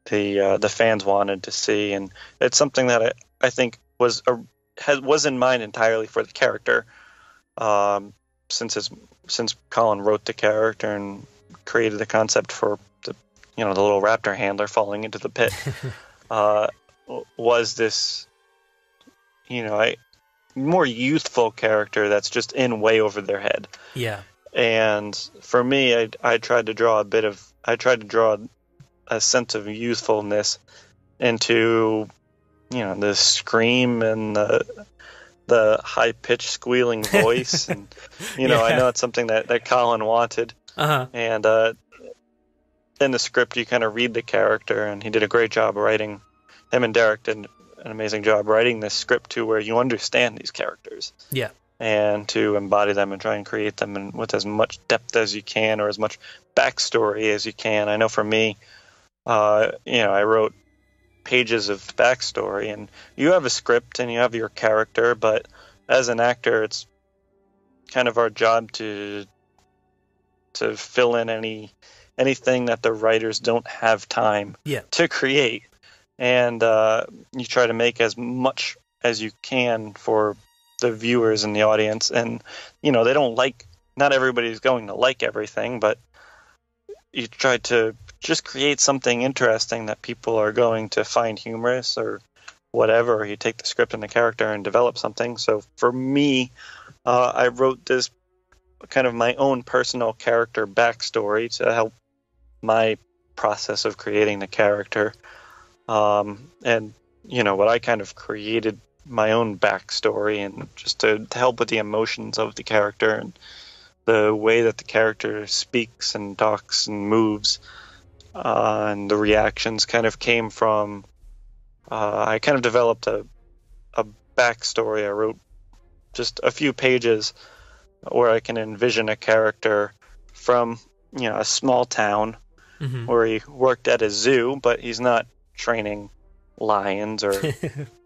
the fans wanted to see, and it's something that I think was in mind entirely for the character. Since Colin wrote the character and created the concept for the little raptor handler falling into the pit, was this more youthful character that's just in way over their head. Yeah. And for me, I tried to draw a sense of youthfulness into the scream and the high-pitched squealing voice. And I know it's something that Colin wanted. And in the script you kind of read the character, and he did a great job writing. Him and Derek did an amazing job writing this script to where you understand these characters. Yeah. And to embody them and try and create them with as much depth as you can, or as much backstory as you can. I know for me, I wrote pages of backstory, and you have a script and you have your character, but as an actor, it's kind of our job to fill in anything that the writers don't have time to create. And you try to make as much as you can for the viewers and the audience. And they don't not everybody's going to like everything, but you try to just create something interesting that people are going to find humorous or whatever. You take the script and the character and develop something. So for me, I wrote this kind of my own personal character backstory to help my process of creating the character. And what I kind of created my own backstory, and just to help with the emotions of the character and the way that the character speaks and talks and moves, and the reactions kind of came from I kind of developed a backstory. I wrote just a few pages where I can envision a character from a small town where he worked at a zoo, but he's not training lions or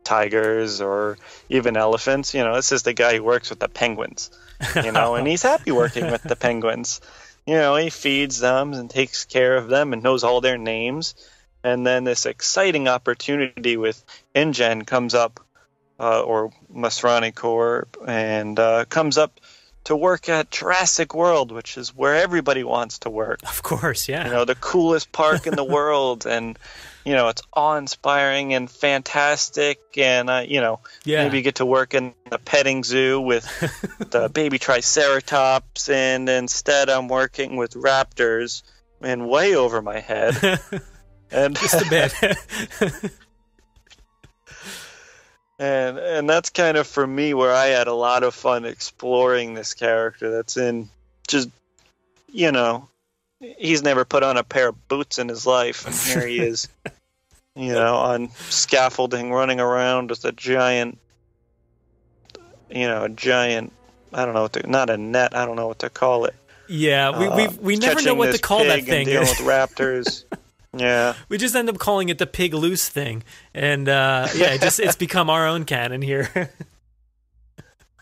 tigers or even elephants. This is the guy who works with the penguins, and he's happy working with the penguins. He feeds them and takes care of them and knows all their names. And then this exciting opportunity with InGen comes up, or Masrani Corp, and comes up to work at Jurassic World, which is where everybody wants to work. Of course, yeah. The coolest park in the world, and it's awe-inspiring and fantastic, and maybe get to work in a petting zoo with the baby triceratops, and instead I'm working with raptors and way over my head. And just a bit. And that's kind of for me where I had a lot of fun exploring this character that's in just, he's never put on a pair of boots in his life, and here he is, on scaffolding, running around with a giant, I don't know not a net, I don't know what to call it. Yeah, we never know what to call that thing. Dealing with raptors. Yeah, we just end up calling it the pig loose thing, and it's become our own canon here.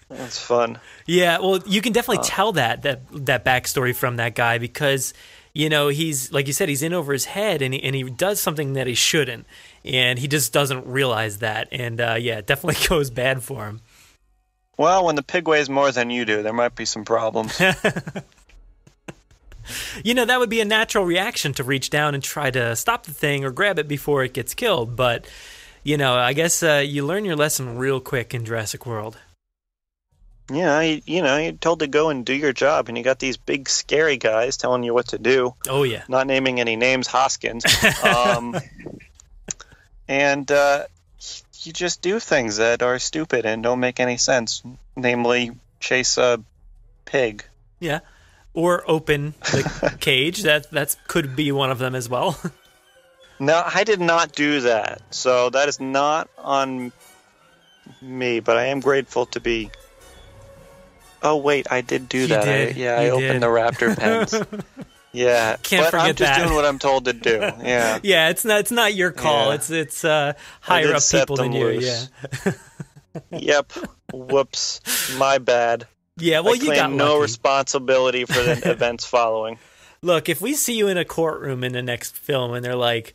That's fun. Yeah, well, you can definitely tell that backstory from that guy, because he's, like you said, he's in over his head, and he does something that he shouldn't, and he just doesn't realize that, and it definitely goes bad for him. Well, when the pig weighs more than you do, there might be some problems. That would be a natural reaction, to reach down and try to stop the thing or grab it before it gets killed. But, I guess you learn your lesson real quick in Jurassic World. Yeah, you're told to go and do your job, and you got these big, scary guys telling you what to do. Oh, yeah. Not naming any names, Hoskins. And you just do things that are stupid and don't make any sense, namely chase a pig. Yeah. Or open the cage. That could be one of them as well. No, I did not do that. So that is not on me, but I am grateful to be. Oh wait, I did do that. I opened the raptor pens. Yeah, Can't but forget I'm just that. doing what I'm told to do. Yeah, Yeah, it's not your call. Yeah. It's higher up people than you. Loose. Yeah. Yep. Whoops. My bad. Yeah. Well, I you claim got no lucky. responsibility for the events following. Look, if we see you in a courtroom in the next film and they're like,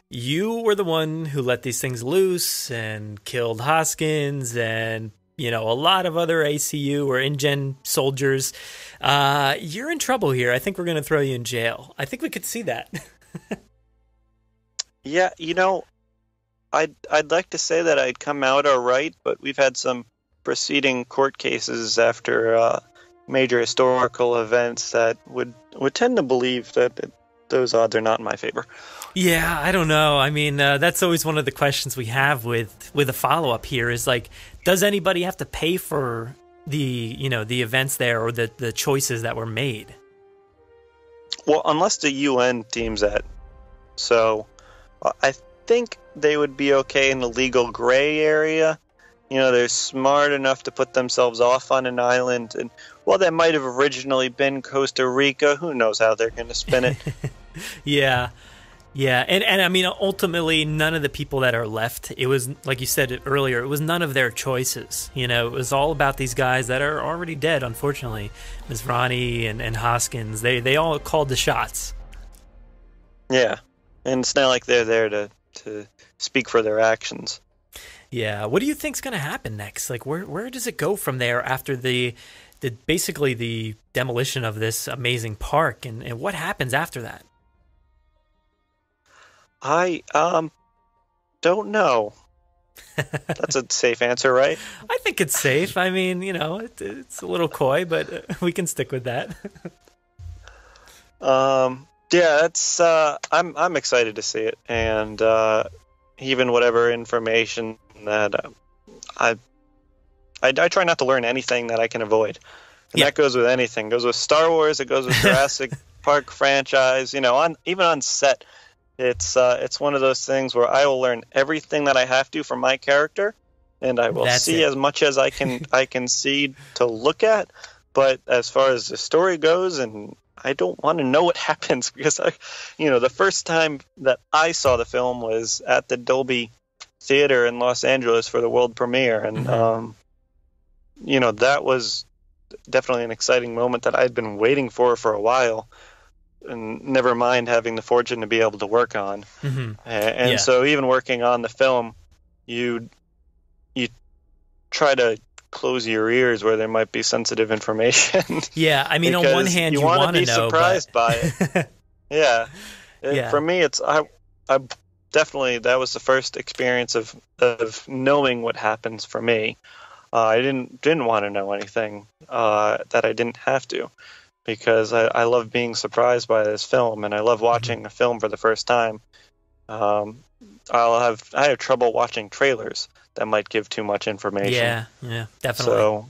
you were the one who let these things loose and killed Hoskins and, a lot of other ACU or InGen soldiers, you're in trouble here. I think we're going to throw you in jail. I think we could see that. Yeah, I'd like to say that I'd come out all right, but we've had some preceding court cases after major historical events that would tend to believe that those odds are not in my favor. Yeah, I don't know. I mean, that's always one of the questions we have with a follow-up here is like, does anybody have to pay for the events there or the choices that were made? Well, unless the UN deems that. So I think they would be okay in the legal gray area. They're smart enough to put themselves off on an island. And while that might have originally been Costa Rica, who knows how they're going to spin it. Yeah. Yeah. And I mean, ultimately, none of the people that are left, it was, like you said earlier, it was none of their choices. It was all about these guys that are already dead, unfortunately. Ms. Ronnie and Hoskins, they all called the shots. Yeah. And it's not like they're there to speak for their actions. Yeah. What do you think's going to happen next? Like, where does it go from there after basically the demolition of this amazing park, and what happens after that? I don't know. That's a safe answer, right? I think it's safe. I mean, it's a little coy, but we can stick with that. Yeah, it's I'm excited to see it, and even whatever information that I try not to learn anything that I can avoid, and that goes with anything. It goes with Star Wars. It goes with Jurassic Park franchise. Even on set, it's one of those things where I will learn everything that I have to from my character, and I will see as much as I can see to look at. But as far as the story goes, and I don't want to know what happens because the first time that I saw the film was at the Dolby Theater in Los Angeles for the world premiere, and that was definitely an exciting moment that I'd been waiting for a while, and never mind having the fortune to be able to work on. And so even working on the film, you try to close your ears where there might be sensitive information. Yeah, I mean, on one hand, you want to be know, surprised by it. Yeah. Yeah. For me, it's I definitely, that was the first experience of knowing what happens for me. I didn't want to know anything that I didn't have to, because I love being surprised by this film, and I love watching a film for the first time. I have trouble watching trailers that might give too much information. Yeah, definitely. So,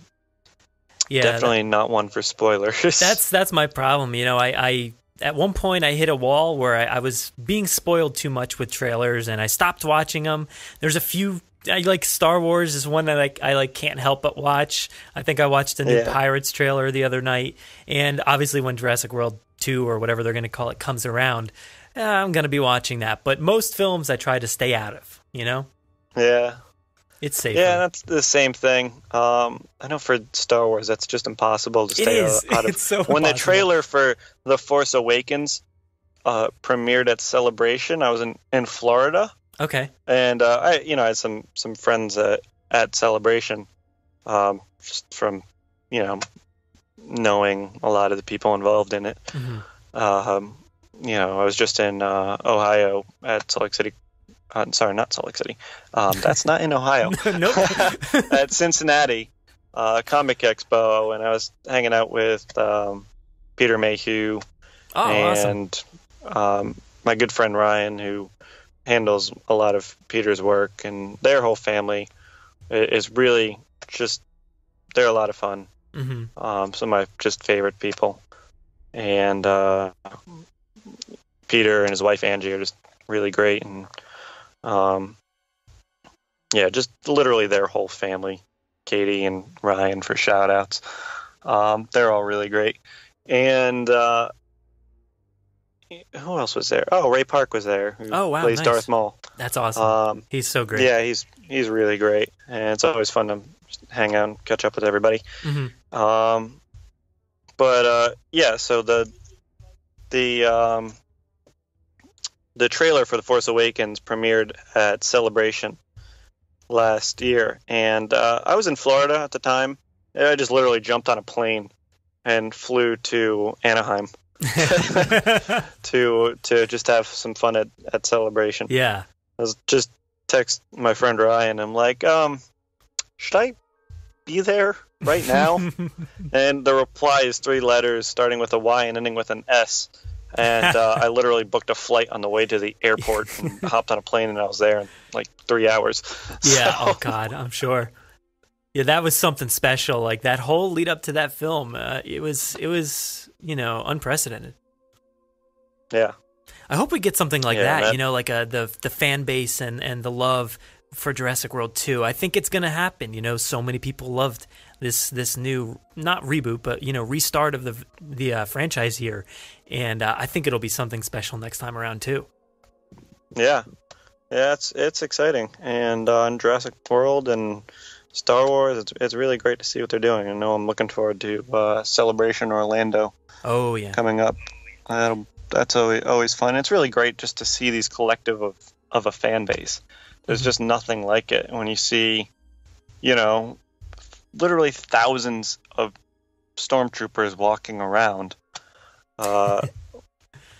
definitely not one for spoilers. That's my problem. I at one point I hit a wall where I was being spoiled too much with trailers, and I stopped watching them. There's a few. I like Star Wars is one that I can't help but watch. I think I watched the new Pirates trailer the other night, and obviously when Jurassic World 2 or whatever they're going to call it comes around, I'm going to be watching that. But most films I try to stay out of. Yeah. It's safer. Yeah, that's the same thing. I know for Star Wars, that's just impossible to stay out of. It's so when impossible. The trailer for The Force Awakens premiered at Celebration, I was in Florida. Okay. And I had some friends at Celebration, just from knowing a lot of the people involved in it. I was just in Ohio at Salt Lake City. Sorry, not Salt Lake City. That's not in Ohio. Nope. At Cincinnati Comic Expo, and I was hanging out with Peter Mayhew and my good friend Ryan, who handles a lot of Peter's work, and their whole family is really just, they're a lot of fun. Some of my just favorite people. And Peter and his wife Angie are just really great, and yeah, just literally their whole family, Katie and Ryan for shout outs. They're all really great. And who else was there? Oh, Ray Park was there. Who plays nice. Darth Maul. That's awesome. He's so great. Yeah, he's really great, and it's always fun to hang out and catch up with everybody. Mm-hmm. Yeah, so the trailer for The Force Awakens premiered at Celebration last year, and I was in Florida at the time. I just literally jumped on a plane and flew to Anaheim to just have some fun at Celebration. Yeah. I was just text my friend Ryan. I'm like, should I be there right now? And the reply is 3 letters starting with a Y and ending with an S. And I literally booked a flight on the way to the airport and hopped on a plane, and I was there in like 3 hours. Yeah. So, Oh God, I'm sure. Yeah, that was something special. Like that whole lead up to that film, it was unprecedented. yeah. I hope we get something like that. Like the fan base and the love for Jurassic World 2. I think it's going to happen. So many people loved this new, not reboot, but restart of the franchise here, and I think it'll be something special next time around too. Yeah, it's exciting, and on Jurassic World and Star Wars, it's really great to see what they're doing. I know I'm looking forward to Celebration Orlando. Oh yeah, coming up. That's always fun. It's really great just to see these collective of a fan base. There's just nothing like it when you see, literally thousands of stormtroopers walking around. And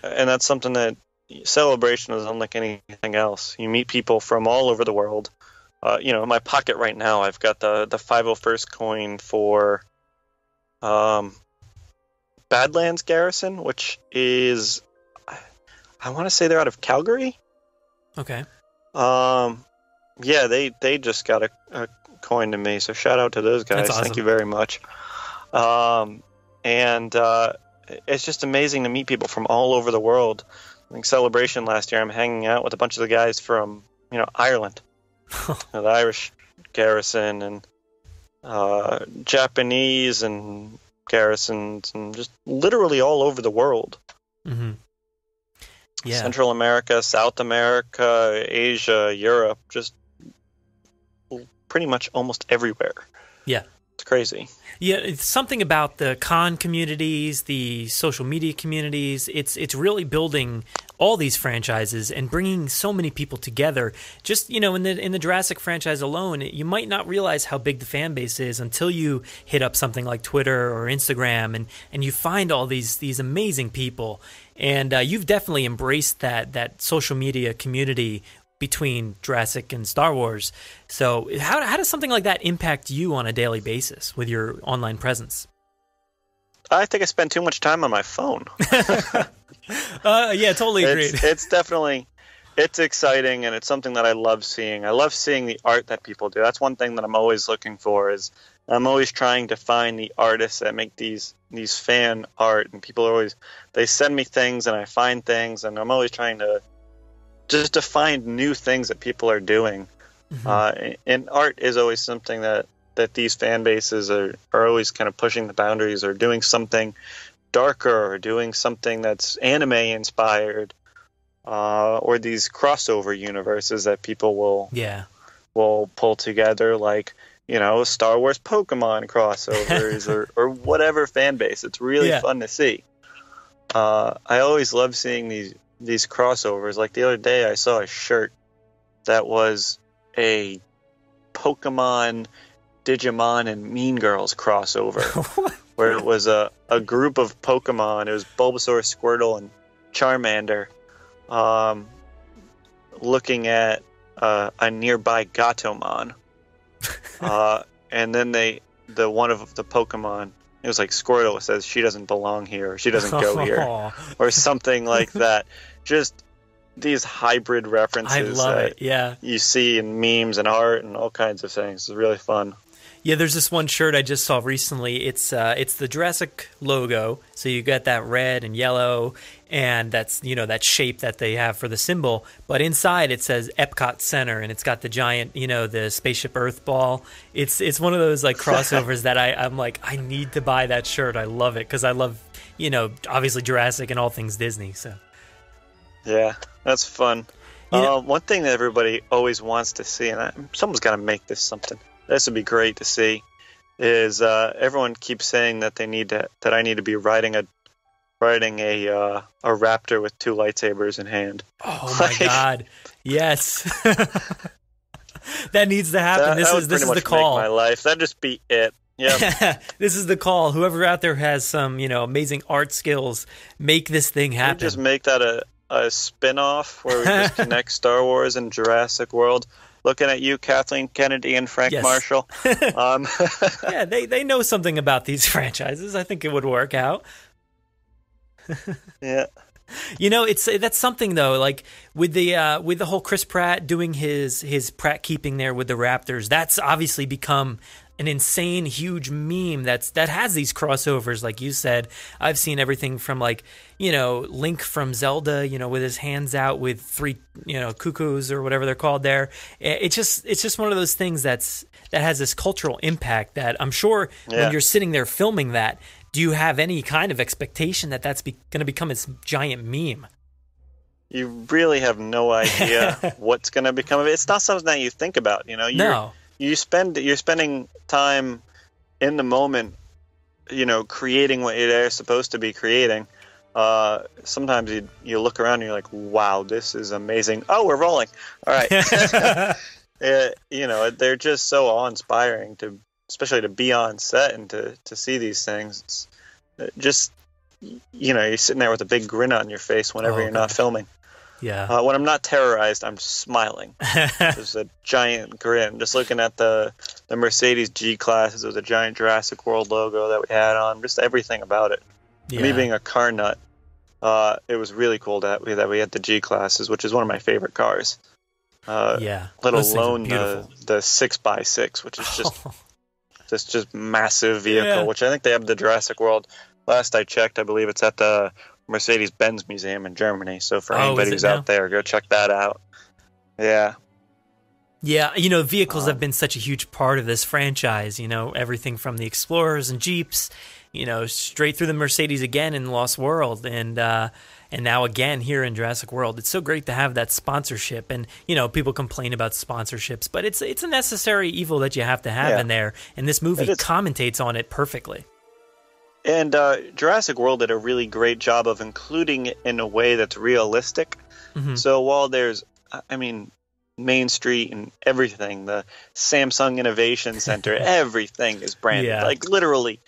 that's something that Celebration is unlike anything else. You meet people from all over the world. In my pocket right now, I've got the 501st coin for Badlands Garrison, which is, I want to say they're out of Calgary. Okay. Yeah, they just got a coin to me, so shout out to those guys. That's awesome. Thank you very much. And it's just amazing to meet people from all over the world. I think Celebration last year, I'm hanging out with a bunch of the guys from Ireland, the Irish Garrison, and Japanese and garrisons, and just literally all over the world. Mm-hmm. Yeah. Central America, South America, Asia, Europe, just pretty much almost everywhere. Yeah. It's crazy. Yeah, it's something about the con communities, the social media communities. It's really building all these franchises and bringing so many people together. Just in the Jurassic franchise alone, you might not realize how big the fan base is until you hit up something like Twitter or Instagram, and you find all these amazing people. And you've definitely embraced that social media community between Jurassic and Star Wars. So how does something like that impact you on a daily basis with your online presence? I think I spend too much time on my phone. Yeah, totally agreed. It's exciting, and it's something that I love seeing. I love seeing the art that people do. That's one thing that I'm always looking for. Is I'm always trying to find the artists that make these fan art, and they send me things, and I find things, and I'm always trying to find new things that people are doing. Mm-hmm. And art is always something that these fan bases are always kind of pushing the boundaries, or doing something darker, or doing something that's anime inspired, or these crossover universes that people will pull together, like Star Wars Pokemon crossovers or whatever fan base. It's really fun to see. I always love seeing these crossovers. Like the other day, I saw a shirt that was a Pokemon, Digimon, and Mean Girls crossover, where it was a group of Pokemon. It was Bulbasaur, Squirtle, and Charmander, looking at a nearby Gatomon, and then the one of the Pokemon. It was like Squirtle says she doesn't belong here, or she doesn't go here, or something like that. Just these hybrid references I love it. Yeah. You see in memes and art and all kinds of things. It's really fun. Yeah, there's this one shirt I just saw recently. It's the Jurassic logo, so you got that red and yellow, and that's that shape that they have for the symbol. But inside it says Epcot Center, and it's got the giant the Spaceship Earth ball. It's one of those like crossovers that I'm like, I need to buy that shirt. I love it because I love obviously Jurassic and all things Disney. So yeah, that's fun. One thing that everybody always wants to see, and someone's got to make this something. This would be great to see. Is everyone keeps saying that that I need to be riding a raptor with 2 lightsabers in hand. Oh my God! Yes, that needs to happen. This is the call. Make my life. That'd just be it. Yeah. This is the call. Whoever out there has some amazing art skills, make this thing happen. Just make that a spin-off where we just connect Star Wars and Jurassic World. Looking at you, Kathleen Kennedy and Frank Marshall. Yeah, they know something about these franchises. I think it would work out. Yeah. That's something though. Like with the whole Chris Pratt doing his Pratt keeping there with the Raptors. That's obviously become an insane, huge meme that has these crossovers, like you said. I've seen everything from Link from Zelda, with his hands out with 3, cuckoos or whatever they're called there. It's just one of those things that has this cultural impact that I'm sure when you're sitting there filming that, do you have any kind of expectation that that's going to become this giant meme? You really have no idea what's going to become of it. It's not something that you think about, No. You're spending time in the moment, creating what you're supposed to be creating. Sometimes you look around and you're like, wow, this is amazing. Oh, we're rolling. All right. They're just so awe-inspiring especially to be on set and to see these things. It's just, you're sitting there with a big grin on your face whenever you're not filming. Yeah. When I'm not terrorized, I'm smiling. There's a giant grin. Just looking at the Mercedes G-Classes with a giant Jurassic World logo that we had on, just everything about it. Yeah. Me being a car nut, it was really cool that we had the G-Classes, which is one of my favorite cars. Let alone the 6x6, which is just this just massive vehicle, which I think they have the Jurassic World. Last I checked, I believe it's at the Mercedes-Benz Museum in Germany. So for anybody who's out there, go check that out. Yeah. Yeah, vehicles have been such a huge part of this franchise, everything from the Explorers and Jeeps, straight through the Mercedes again in Lost World and now again here in Jurassic World. It's so great to have that sponsorship, and people complain about sponsorships, but it's a necessary evil that you have to have in there, and this movie commentates on it perfectly. And Jurassic World did a really great job of including it in a way that's realistic. Mm-hmm. So while there's, Main Street and everything, the Samsung Innovation Center, everything is branded. Like literally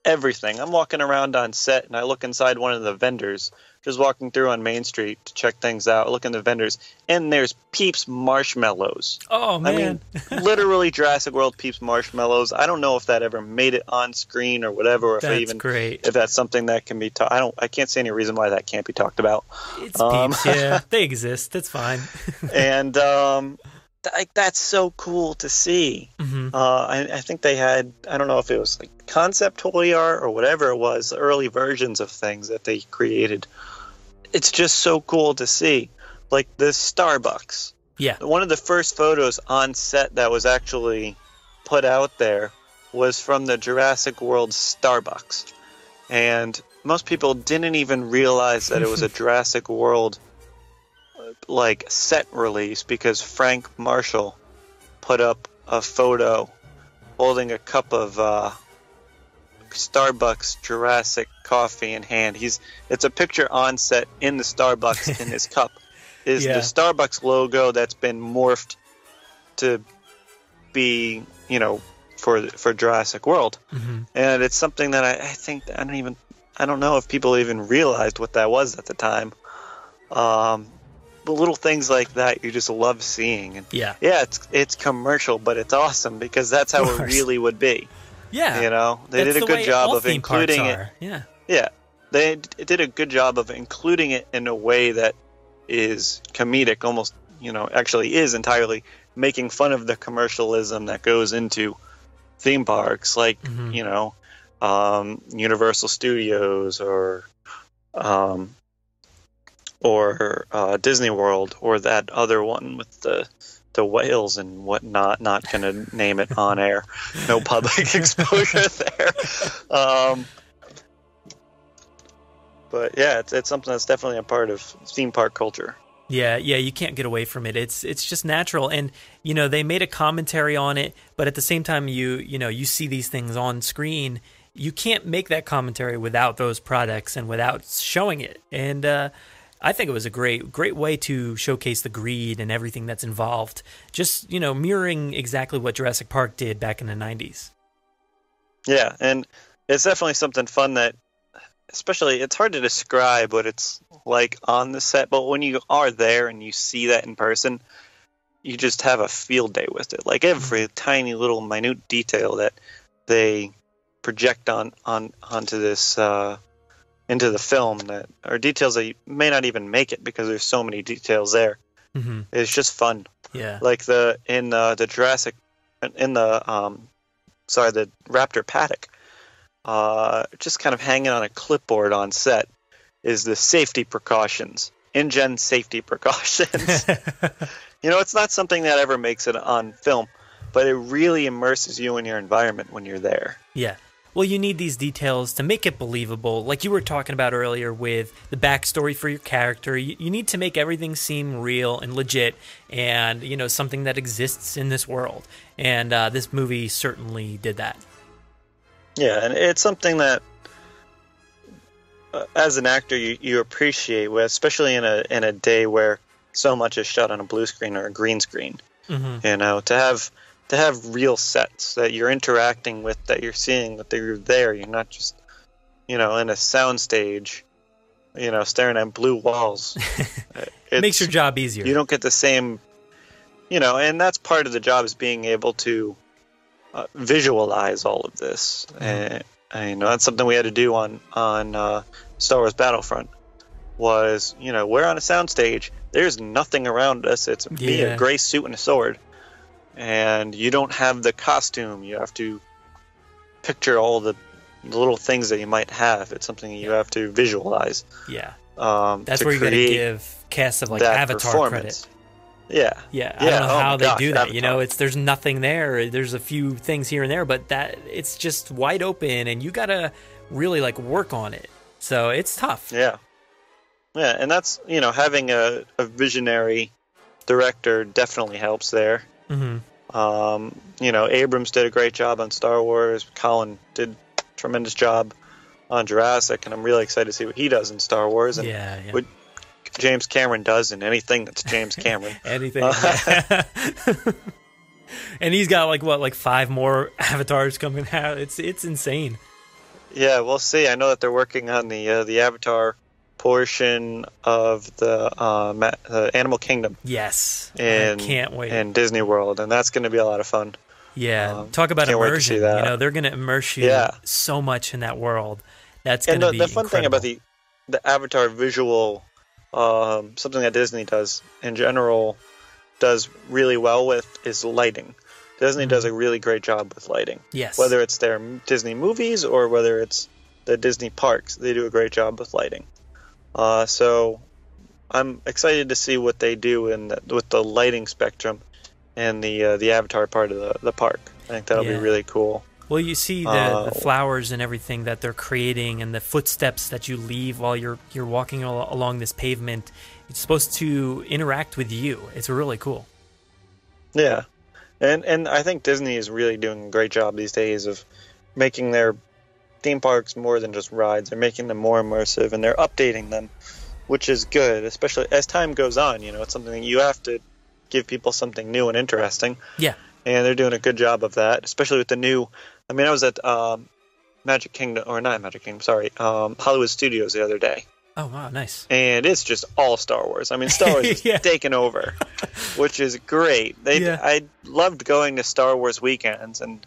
everything. I'm walking around on set and I look inside one of the vendors, just walking through on Main Street to check things out, look in the vendors, and there's Peeps marshmallows. Oh, man. Literally Jurassic World Peeps marshmallows. I don't know if that ever made it on screen or whatever, or if that's something that can be I can't see any reason why that can't be talked about. It's Peeps, yeah. They exist. That's fine. And that's so cool to see. Mm-hmm. I think they had, I don't know if it was like concept toy art or whatever it was, early versions of things that they created. It's just so cool to see. Like the Starbucks. Yeah. One of the first photos on set that was actually put out there was from the Jurassic World Starbucks. And most people didn't even realize that it was a Jurassic World set release, because Frank Marshall put up a photo holding a cup of Starbucks Jurassic coffee in hand. It's a picture on set in the Starbucks in his cup is the Starbucks logo that's been morphed to be, for Jurassic World. Mm-hmm. And it's something that I think I don't know if people even realized what that was at the time. But little things like that you just love seeing. And it's commercial, but it's awesome because that's how it really would be. Yeah. They did a good job of including it. Yeah. Yeah. They did a good job of including it in a way that is comedic, almost, actually is entirely making fun of the commercialism that goes into theme parks, like Universal Studios or Disney World, or that other one with the whales and whatnot. Not going to name it on air. No public exposure there. But yeah, it's something that's definitely a part of theme park culture. Yeah, you can't get away from it. It's just natural, and they made a commentary on it, but at the same time, you see these things on screen. You can't make that commentary without those products and without showing it. And I think it was a great way to showcase the greed and everything that's involved. Just mirroring exactly what Jurassic Park did back in the 90s. Yeah, and it's definitely something fun that, especially, it's hard to describe what it's like on the set, but when you are there and you see that in person, you just have a field day with it. Like every tiny little minute detail that they project onto this into the film that are details that you may not even make it because there's so many details there. Mm-hmm. It's just fun. Yeah, like the raptor paddock. Just kind of hanging on a clipboard on set is the safety precautions, in-gen safety precautions. It's not something that ever makes it on film, but it really immerses you in your environment when you're there. Yeah. Well, you need these details to make it believable. Like you were talking about earlier with the backstory for your character, you need to make everything seem real and legit and, something that exists in this world. And this movie certainly did that. Yeah, and it's something that, as an actor, you appreciate, especially in a day where so much is shot on a blue screen or a green screen. Mm-hmm. To have real sets that you're interacting with, that you're seeing, that you're there. You're not just, in a soundstage, staring at blue walls. It makes your job easier. You don't get the same, and that's part of the job, is being able to visualize all of this. Mm-hmm. And that's something we had to do on Star Wars Battlefront. Was we're on a soundstage. There's nothing around us. It's me, a gray suit and a sword, and you don't have the costume. You have to picture all the little things that you might have. It's something that you have to visualize. Yeah, that's where you got to give casts of Avatar credit. Yeah. I don't know how they do that. Avatar. There's nothing there. There's a few things here and there, but it's just wide open, and you gotta really work on it. So it's tough. Yeah, and that's having a visionary director definitely helps there. Mm-hmm. Abrams did a great job on Star Wars. Colin did a tremendous job on Jurassic, and I'm really excited to see what he does in Star Wars. And what James Cameron does in anything that's James Cameron. Anything. And he's got 5 more Avatars coming out. It's insane. Yeah, we'll see. I know that they're working on the Avatar portion of the Animal Kingdom. Yes, I can't wait. In Disney World, and that's going to be a lot of fun. Yeah, talk about immersion. They're going to immerse you so much in that world. That's going to be the fun incredible. thing about the Avatar visual, something that Disney does in general does really well with, is lighting. Disney does a really great job with lighting. Yes, whether it's their Disney movies or whether it's the Disney parks, they do a great job with lighting. So I'm excited to see what they do with the lighting spectrum and the Avatar part of the park. I think that'll be really cool. Well, you see the flowers and everything that they're creating, and the footsteps that you leave while you're walking along this pavement. It's supposed to interact with you. It's really cool. Yeah, and I think Disney is really doing a great job these days of making their theme parks more than just rides. They're making them more immersive, and they're updating them, which is good, especially as time goes on. It's something that you have to give people something new and interesting. Yeah. And they're doing a good job of that, especially with the new... I was at Magic Kingdom, or not Magic Kingdom, sorry, Hollywood Studios the other day. Oh, wow, nice. And it's just all Star Wars. Star Wars is taken over, which is great. I loved going to Star Wars weekends, and,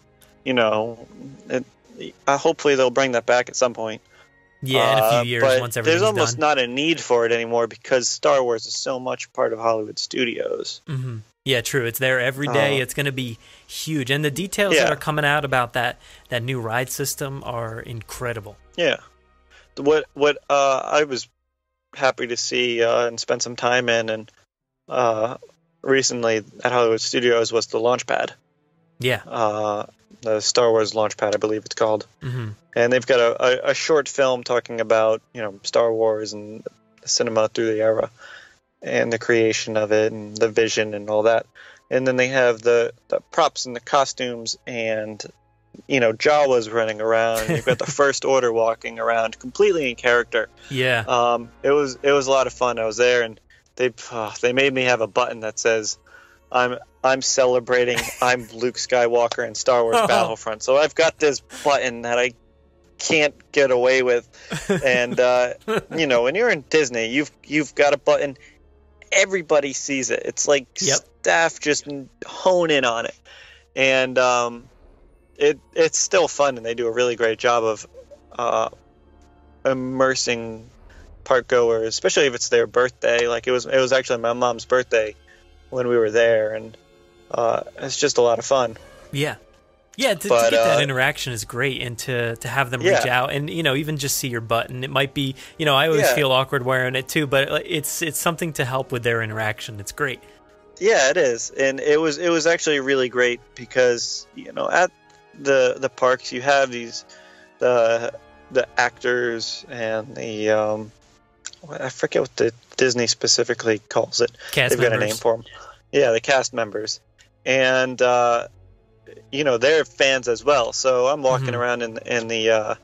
hopefully they'll bring that back at some point. Yeah, in a few years, but once everything's there's almost done. not a need for it anymore because Star Wars is so much part of Hollywood Studios. Mm-hmm. Yeah, true. It's there every day. It's going to be huge. And the details that are coming out about that new ride system are incredible. Yeah. What I was happy to see and spend some time in and recently at Hollywood Studios was the Launchpad. Yeah. The Star Wars Launchpad, I believe it's called. Mm-hmm. And they've got a short film talking about, Star Wars and cinema through the era and the creation of it and the vision and all that. And then they have the props and the costumes and, Jawas running around. And you've got the First Order walking around completely in character. Yeah. It was a lot of fun. I was there and they made me have a button that says, I'm celebrating I'm Luke Skywalker in Star Wars Battlefront. So I've got this button that I can't get away with. And when you're in Disney, you've got a button, everybody sees it. It's like staff just hone in on it. And it's still fun, and they do a really great job of immersing park goers, especially if it's their birthday. Like it was actually my mom's birthday when we were there, and it's just a lot of fun. Yeah. Yeah, to get that interaction is great, and to have them reach out and, even just see your button. It might be, I always feel awkward wearing it too, but it's something to help with their interaction. It's great. Yeah, it is. And it was actually really great because, at the parks you have the actors and the I forget what the Disney specifically calls it. Cast They've members. got a name for them. Yeah, the cast members. And they're fans as well. So I'm walking around in the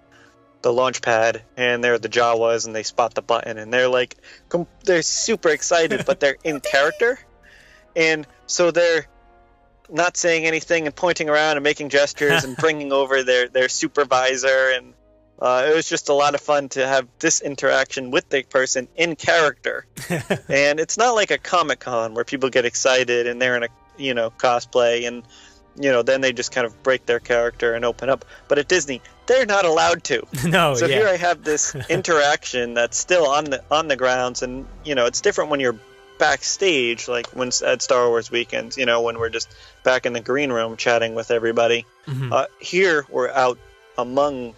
launch pad, and they're the Jawas, and they spot the button, and they're like, they're super excited, but they're in character, and so they're not saying anything and pointing around and making gestures and bringing over their supervisor, and it was just a lot of fun to have this interaction with the person in character. And it's not like a Comic-Con where people get excited and they're in a cosplay and then they just kind of break their character and open up. But at Disney, they're not allowed to. No, so here I have this interaction that's still on the grounds, and it's different when you're backstage, like when at Star Wars weekends, when we're just back in the green room chatting with everybody. Here we're out among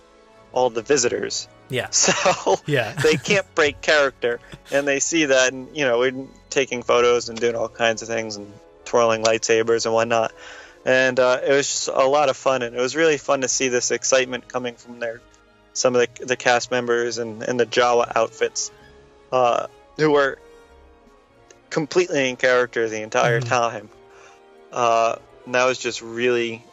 all the visitors. Yeah. So yeah. They can't break character, and they see that, and we're taking photos and doing all kinds of things and twirling lightsabers and whatnot. And it was just a lot of fun, and it was really fun to see this excitement coming from some of the cast members and the Jawa outfits, who were completely in character the entire time. And that was just really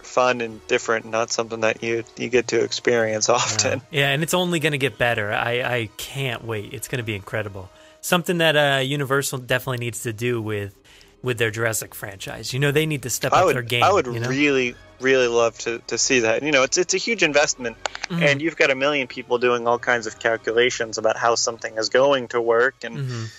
fun and different, not something that you get to experience often. Yeah, and it's only going to get better. I can't wait. It's going to be incredible. Something that Universal definitely needs to do with their Jurassic franchise. They need to step up their game. I would really, really love to see that. It's a huge investment, and you've got a million people doing all kinds of calculations about how something is going to work, and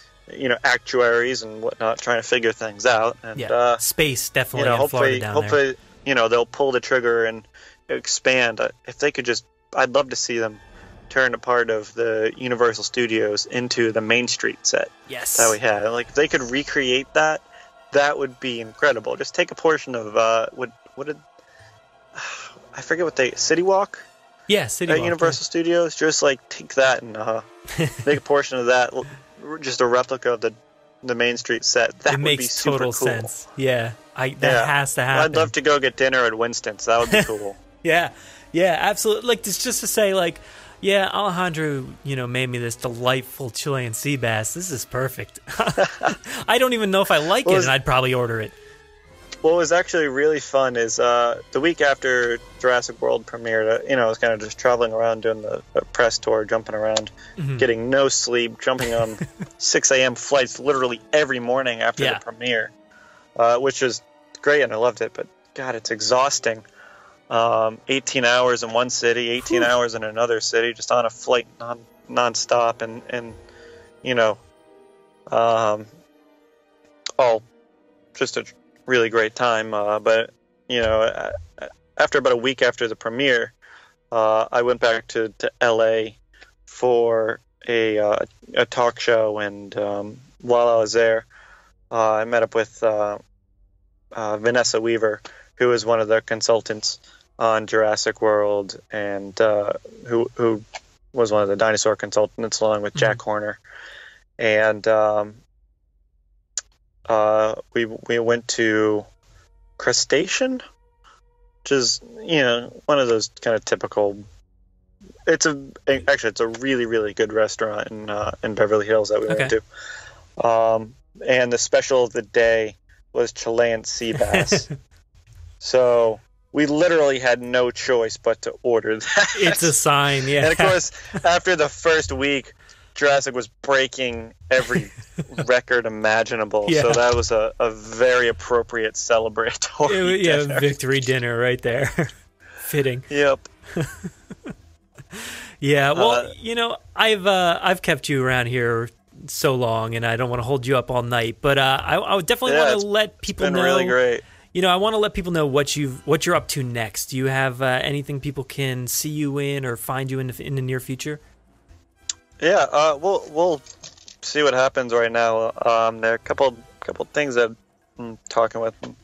actuaries and whatnot, trying to figure things out. And space definitely. In Florida down hopefully, they'll pull the trigger and expand. If they could just, I'd love to see them turn a part of the Universal Studios into the Main Street set. Yes, that we had. Like if they could recreate that. That would be incredible. Just take a portion of what did I forget what City Walk? Yeah, City Walk. Universal Studios. Just like take that and make a portion of that, just a replica of the Main Street set. That it would makes be super total cool. sense. Yeah, that has to happen. I'd love to go get dinner at Winston's. That would be cool. Yeah, absolutely. Like it's just to say, like, yeah, Alejandro, made me this delightful Chilean sea bass. This is perfect. I don't even know if I like it, and I'd probably order it. What was actually really fun is the week after Jurassic World premiered, I was kind of just traveling around doing the press tour, jumping around, getting no sleep, jumping on 6 a.m. flights literally every morning after the premiere, which is great, and I loved it. But, God, it's exhausting. 18 hours in one city, 18 hours in another city, just on a flight non-stop, and all just a really great time. But after about a week after the premiere, I went back to LA for a talk show, and while I was there, I met up with Vanessa Weaver, who is one of the consultants on Jurassic World, and who was one of the dinosaur consultants along with Jack Horner. And we went to Crustacean, which is, one of those kind of typical. It's a really, really good restaurant in Beverly Hills that we went to. And the special of the day was Chilean sea bass. So we literally had no choice but to order that. It's a sign, yeah. And of course, after the first week, Jurassic was breaking every record imaginable. Yeah. So that was a very appropriate celebratory dinner. Victory dinner right there. Fitting. Yep. Yeah, well, I've kept you around here so long, and I don't want to hold you up all night, but I would definitely want to let people know. It's been really great. I want to let people know what you're up to next. Do you have anything people can see you in or find you in the near future? Yeah, we'll see what happens right now. There are a couple things that I'm talking with, and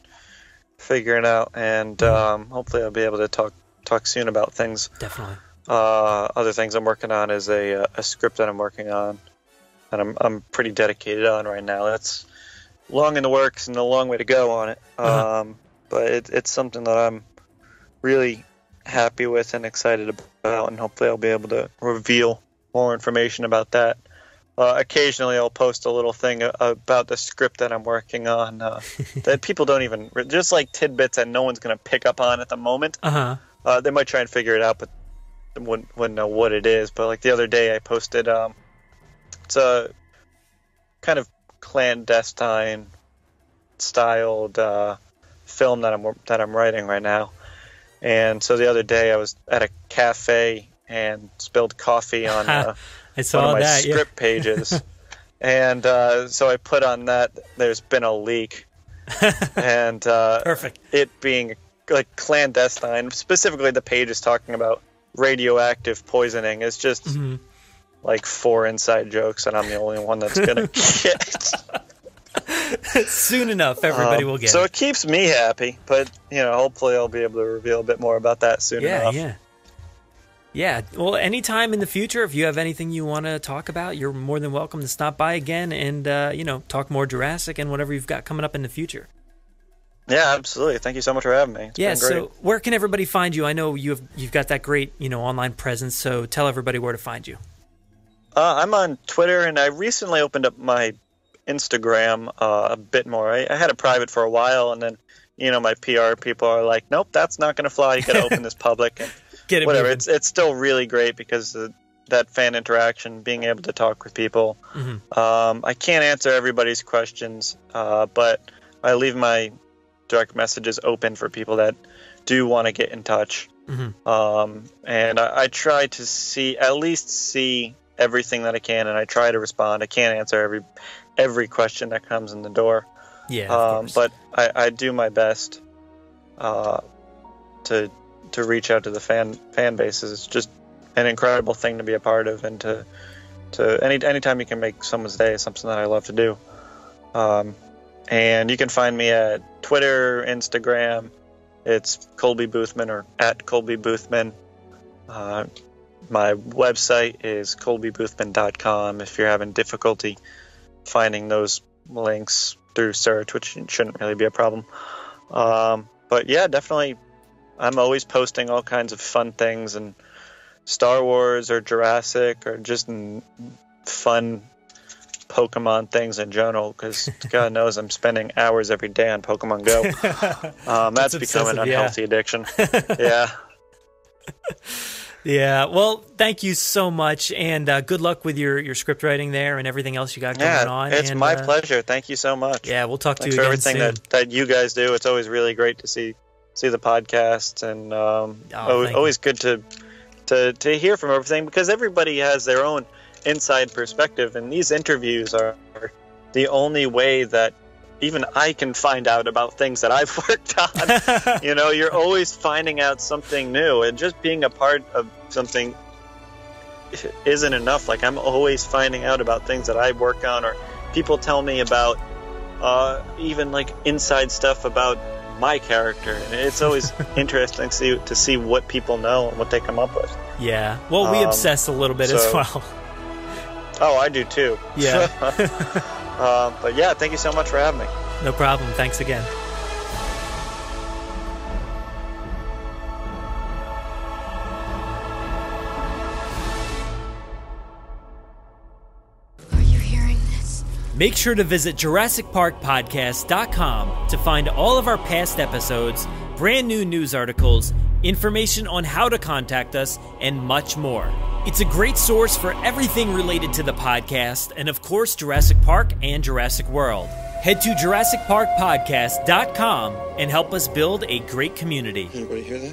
figuring out, and hopefully I'll be able to talk soon about things. Definitely. Other things I'm working on is a script that I'm working on, and I'm pretty dedicated on right now. That's long in the works and a long way to go on it. But it's something that I'm really happy with and excited about, and hopefully I'll be able to reveal more information about that. Occasionally I'll post a little thing about the script that I'm working on that people don't even, just like tidbits that no one's going to pick up on at the moment. They might try and figure it out, but wouldn't know what it is. But like the other day I posted it's a kind of clandestine styled film that I'm writing right now. And so the other day I was at a cafe and spilled coffee on one of my script pages. And so I put on that there's been a leak. And perfect. It being like clandestine, specifically the page is talking about radioactive poisoning. It's just like 4 inside jokes, and I'm the only one that's gonna get. Soon enough, everybody will get. So it keeps me happy, but hopefully I'll be able to reveal a bit more about that soon enough. Yeah. Well, anytime in the future, if you have anything you want to talk about, you're more than welcome to stop by again and talk more Jurassic and whatever you've got coming up in the future. Yeah, absolutely. Thank you so much for having me. It's been great. So where can everybody find you? I know you've got that great online presence, so tell everybody where to find you. I'm on Twitter, and I recently opened up my Instagram a bit more. I had it private for a while, and then my PR people are like, nope, that's not going to fly. You got to open this public. And get it whatever. Moving. It's still really great because that fan interaction, being able to talk with people. I can't answer everybody's questions, but I leave my direct messages open for people that do want to get in touch. And I try to at least see everything that I can, and I try to respond. I can't answer every question that comes in the door. But I do my best to reach out to the fan bases. It's just an incredible thing to be a part of, and to anytime you can make someone's day is something that I love to do. And you can find me at Twitter, Instagram. It's Colby Boothman or at Colby Boothman. My website is colbyboothman.com if you're having difficulty finding those links through search, which shouldn't really be a problem. But yeah, definitely, I'm always posting all kinds of fun things, and Star Wars or Jurassic or just fun Pokemon things in general, because God knows I'm spending hours every day on Pokemon Go. That's become an unhealthy addiction. Yeah, well, thank you so much, and good luck with your script writing there and everything else you got going on. It's my pleasure. Thank you so much. Yeah, we'll talk to Thanks you for again everything soon. that you guys do. It's always really great to see the podcast, and always good to hear from everything, because everybody has their own inside perspective, and these interviews are the only way that even I can find out about things that I've worked on. You're always finding out something new, and just being a part of something isn't enough. Like, I'm always finding out about things that I work on, or people tell me about even like inside stuff about my character. And it's always interesting to see what people know and what they come up with. Yeah. Well, we obsess a little bit as well. Oh, I do too. Yeah. But yeah, thank you so much for having me. No problem. Thanks again. Make sure to visit JurassicParkPodcast.com to find all of our past episodes, brand new news articles, information on how to contact us, and much more. It's a great source for everything related to the podcast, and of course Jurassic Park and Jurassic World. Head to JurassicParkPodcast.com and help us build a great community. Anybody hear that?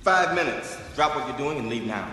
5 minutes. Drop what you're doing and leave now.